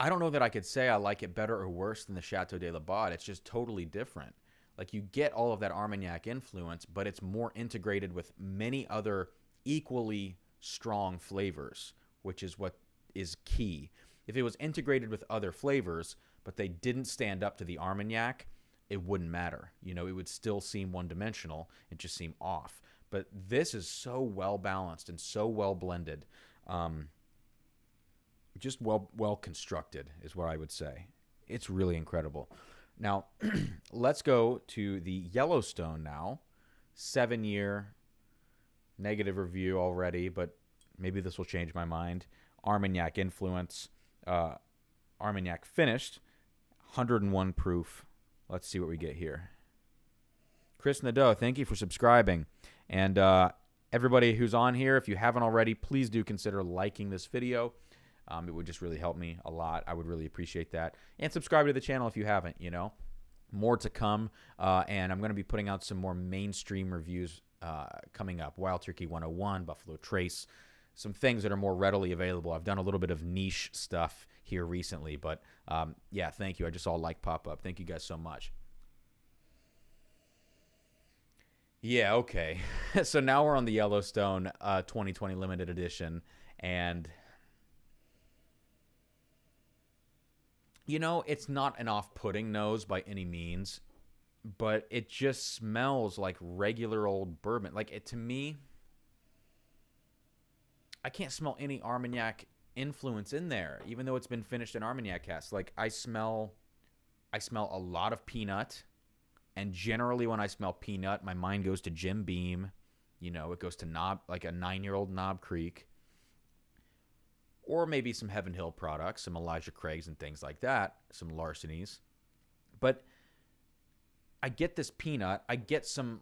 [SPEAKER 1] I don't know that I could say I like it better or worse than the Chateau de Laubade. It's just totally different. Like, you get all of that Armagnac influence, but it's more integrated with many other equally strong flavors, which is what is key. If it was integrated with other flavors, but they didn't stand up to the Armagnac, it wouldn't matter. You know, it would still seem one-dimensional. It just seem off. But this is so well balanced and so well blended. Just well constructed is what I would say. It's really incredible. Now, let's go to the Yellowstone now. 7-year negative review already, but maybe this will change my mind. Armagnac influence. Armagnac finished. 101 proof. Let's see what we get here. Chris Nadeau, thank you for subscribing. And everybody who's on here, if you haven't already, please do consider liking this video. It would just really help me a lot. I would really appreciate that. And subscribe to the channel if you haven't, you know. More to come. And I'm going to be putting out some more mainstream reviews coming up. Wild Turkey 101, Buffalo Trace, some things that are more readily available. I've done a little bit of niche stuff here recently. But, yeah, thank you. I just saw a like pop up. Thank you guys so much. Yeah, okay. So now we're on the Yellowstone 2020 limited edition. And... you know, it's not an off-putting nose by any means, but it just smells like regular old bourbon. Like, to me, I can't smell any Armagnac influence in there, even though it's been finished in Armagnac casks. Like, I smell a lot of peanut, and generally when I smell peanut, my mind goes to Jim Beam. You know, it goes to like a 9-year-old Knob Creek. Or maybe some Heaven Hill products, some Elijah Craig's and things like that, some Larcenies. But I get this peanut. I get some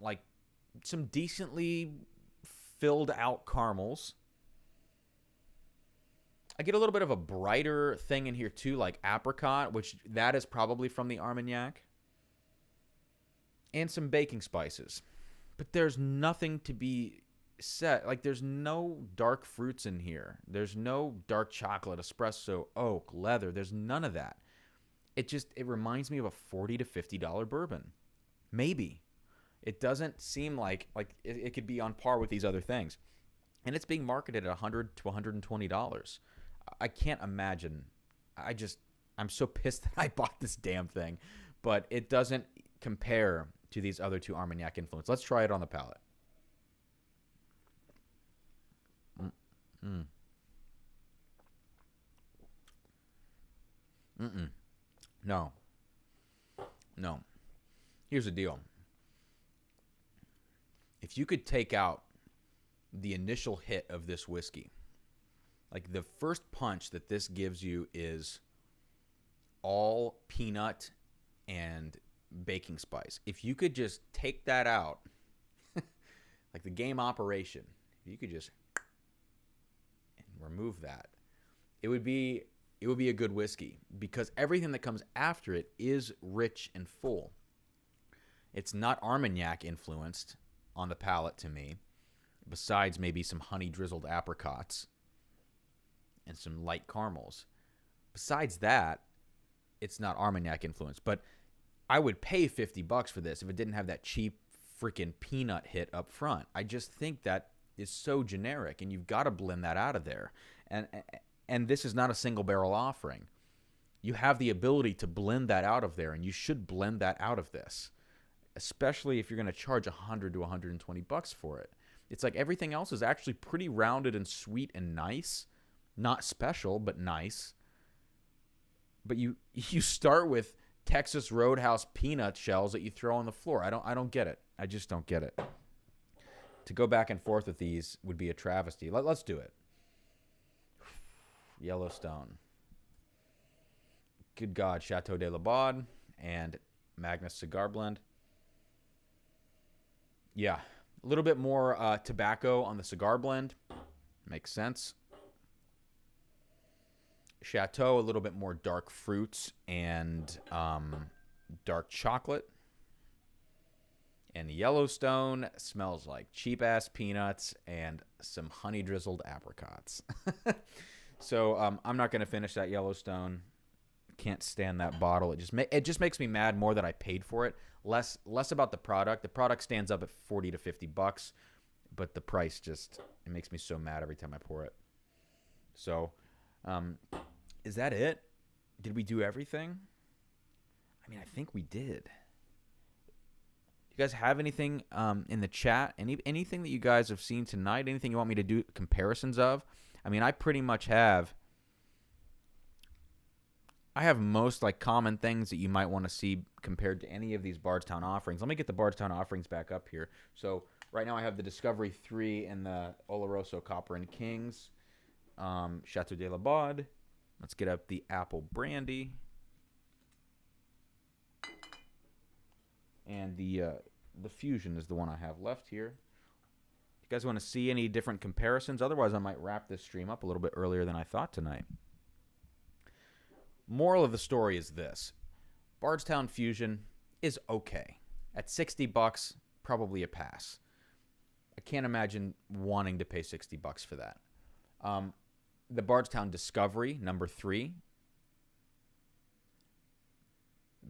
[SPEAKER 1] decently filled out caramels. I get a little bit of a brighter thing in here too, like apricot, which that is probably from the Armagnac. And some baking spices. But there's nothing to be set. Like, there's no dark fruits in here. There's no dark chocolate, espresso, oak, leather. There's none of that. It reminds me of a $40 to $50 bourbon. Maybe. It doesn't seem like it could be on par with these other things. And it's being marketed at $100 to $120. I can't imagine. I'm so pissed that I bought this damn thing. But it doesn't compare to these other two Armagnac influence. Let's try it on the palate. No. Here's the deal. If you could take out the initial hit of this whiskey, like the first punch that this gives you is all peanut and baking spice. If you could just take that out, like the game operation, if you could just remove that, it would be a good whiskey, because everything that comes after it is rich and full. It's not Armagnac influenced on the palate to me, besides maybe some honey drizzled apricots and some light caramels. Besides that, it's not Armagnac influenced. But I would pay $50 for this if it didn't have that cheap freaking peanut hit up front. I just think that is so generic, and you've got to blend that out of there. And this is not a single barrel offering. You have the ability to blend that out of there, and you should blend that out of this, especially if you're going to charge $100 to $120 for it. It's like everything else is actually pretty rounded and sweet and nice. Not special, but nice. But you start with Texas Roadhouse peanut shells that you throw on the floor. I don't get it. I just don't get it. To go back and forth with these would be a travesty. Let's do it. Yellowstone. Good God, Chateau de Laubade and Magnus Cigar Blend. Yeah, a little bit more tobacco on the cigar blend. Makes sense. Chateau, a little bit more dark fruits and dark chocolate. And Yellowstone smells like cheap-ass peanuts and some honey-drizzled apricots. So I'm not going to finish that Yellowstone. Can't stand that bottle. It just makes me mad more that I paid for it. Less about the product. The product stands up at $40 to $50, but the price just, it makes me so mad every time I pour it. So, is that it? Did we do everything? I mean, I think we did. You guys have anything in the chat? Anything that you guys have seen tonight? Anything you want me to do comparisons of? I mean, I pretty much have. I have most like common things that you might want to see compared to any of these Bardstown offerings. Let me get the Bardstown offerings back up here. So right now I have the Discovery 3 and the Oloroso Copper and Kings, Chateau de Laubade. Let's get up the Apple Brandy. And the Fusion is the one I have left here. You guys want to see any different comparisons? Otherwise, I might wrap this stream up a little bit earlier than I thought tonight. Moral of the story is this. Bardstown Fusion is okay. At $60, probably a pass. I can't imagine wanting to pay $60 for that. The Bardstown Discovery, number 3.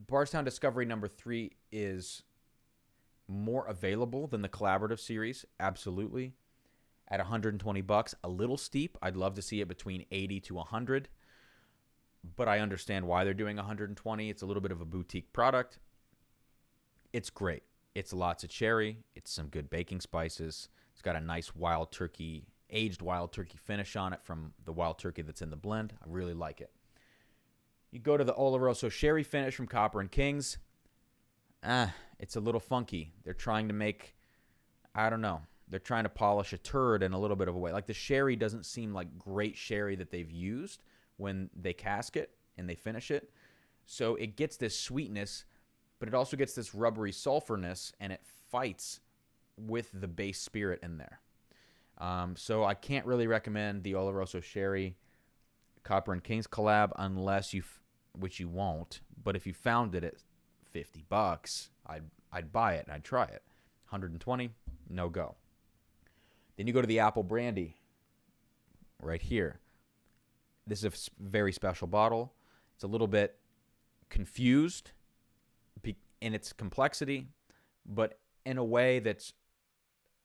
[SPEAKER 1] Bardstown Discovery number 3 is more available than the collaborative series, absolutely. At $120, a little steep. I'd love to see it between $80 to $100. But I understand why they're doing $120. It's a little bit of a boutique product. It's great. It's lots of cherry. It's some good baking spices. It's got a nice aged wild turkey finish on it from the wild turkey that's in the blend. I really like it. You go to the Oloroso Sherry finish from Copper and Kings. It's a little funky. They're trying to make, I don't know. They're trying to polish a turd in a little bit of a way. Like the sherry doesn't seem like great sherry that they've used when they cask it and they finish it. So it gets this sweetness, but it also gets this rubbery sulfurness, and it fights with the base spirit in there. So I can't really recommend the Oloroso Sherry Copper and Kings collab unless which you won't, but if you found it at $50, I'd buy it and I'd try it. $120, no go. Then you go to the Apple Brandy right here. This is a very special bottle. It's a little bit confused in its complexity, but in a way that's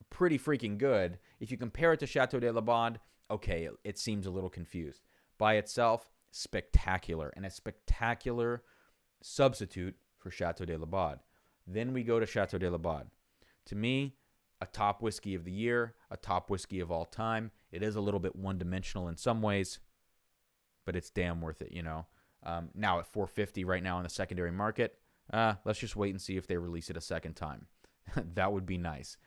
[SPEAKER 1] pretty freaking good. If you compare it to Chateau de Laubade, okay, it seems a little confused. By itself, spectacular, and a spectacular substitute for Chateau de Laubade. Then we go to Chateau de Laubade. To me, a top whiskey of the year, a top whiskey of all time. It is a little bit one-dimensional in some ways, but it's damn worth it, you know. Now at $450 right now in the secondary market, let's just wait and see if they release it a second time. That would be nice.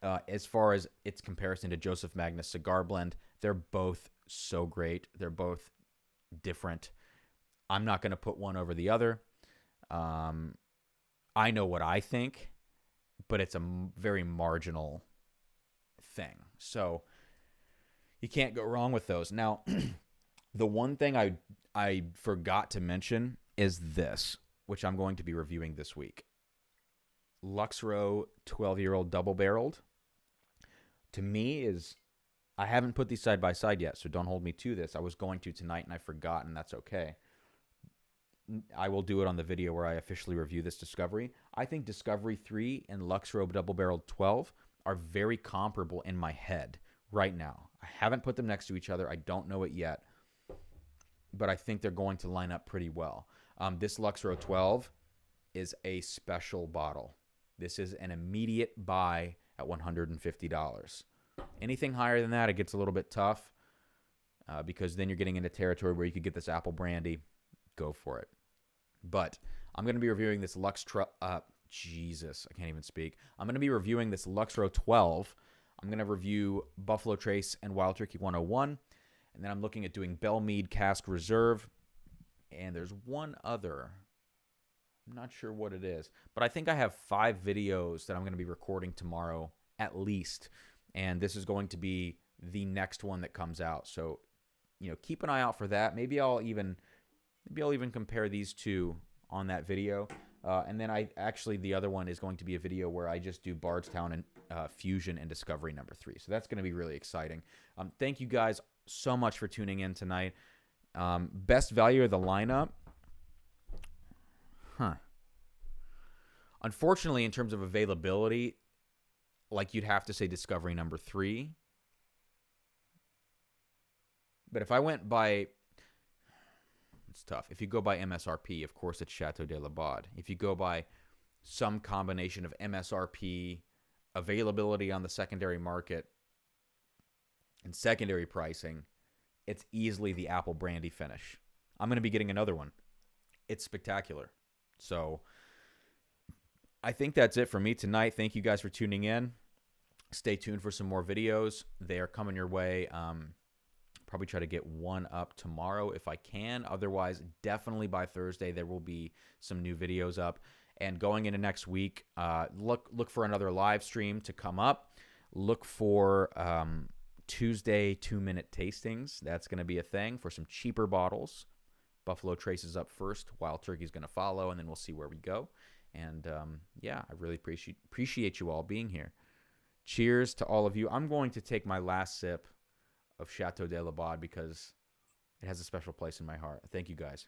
[SPEAKER 1] As far as its comparison to Joseph Magnus Cigar Blend, they're both so great. They're both different. I'm not going to put one over the other. I know what I think, but it's a very marginal thing. So you can't go wrong with those. Now, the one thing I forgot to mention is this, which I'm going to be reviewing this week. Luxro 12-year-old double-barreled. To me is, I haven't put these side by side yet, so don't hold me to this. I was going to tonight and I forgot, and that's okay. I will do it on the video where I officially review this Discovery. I think Discovery 3 and Luxro double-barreled 12 are very comparable in my head right now. I haven't put them next to each other. I don't know it yet, but I think they're going to line up pretty well. This Luxro 12 is a special bottle. This is an immediate buy at $150. Anything higher than that, it gets a little bit tough because then you're getting into territory where you could get this Apple Brandy. Go for it. But I'm going to be reviewing this Jesus, I can't even speak. I'm going to be reviewing this Luxro 12. I'm going to review Buffalo Trace and Wild Turkey 101. And then I'm looking at doing Belle Meade Cask Reserve. And there's one other. I'm not sure what it is. But I think I have 5 videos that I'm going to be recording tomorrow at least. And this is going to be the next one that comes out. So keep an eye out for that. Maybe I'll even compare these two on that video. And then the other one is going to be a video where I just do Bardstown and Fusion and Discovery number 3. So that's going to be really exciting. Thank you guys so much for tuning in tonight. Best value of the lineup. Unfortunately, in terms of availability, like you'd have to say Discovery number 3. But if I went by, it's tough. If you go by MSRP, of course it's Chateau de Laubade. If you go by some combination of MSRP, availability on the secondary market, and secondary pricing, it's easily the Apple Brandy finish. I'm going to be getting another one. It's spectacular. So I think that's it for me tonight. Thank you guys for tuning in. Stay tuned for some more videos. They are coming your way. Probably try to get one up tomorrow if I can. Otherwise, definitely by Thursday, there will be some new videos up. And going into next week, look for another live stream to come up. Look for Tuesday 2-minute tastings. That's going to be a thing for some cheaper bottles. Buffalo Trace is up first. Wild Turkey's going to follow, and then we'll see where we go. And I really appreciate you all being here. Cheers to all of you. I'm going to take my last sip of Chateau de Laubade because it has a special place in my heart. Thank you guys.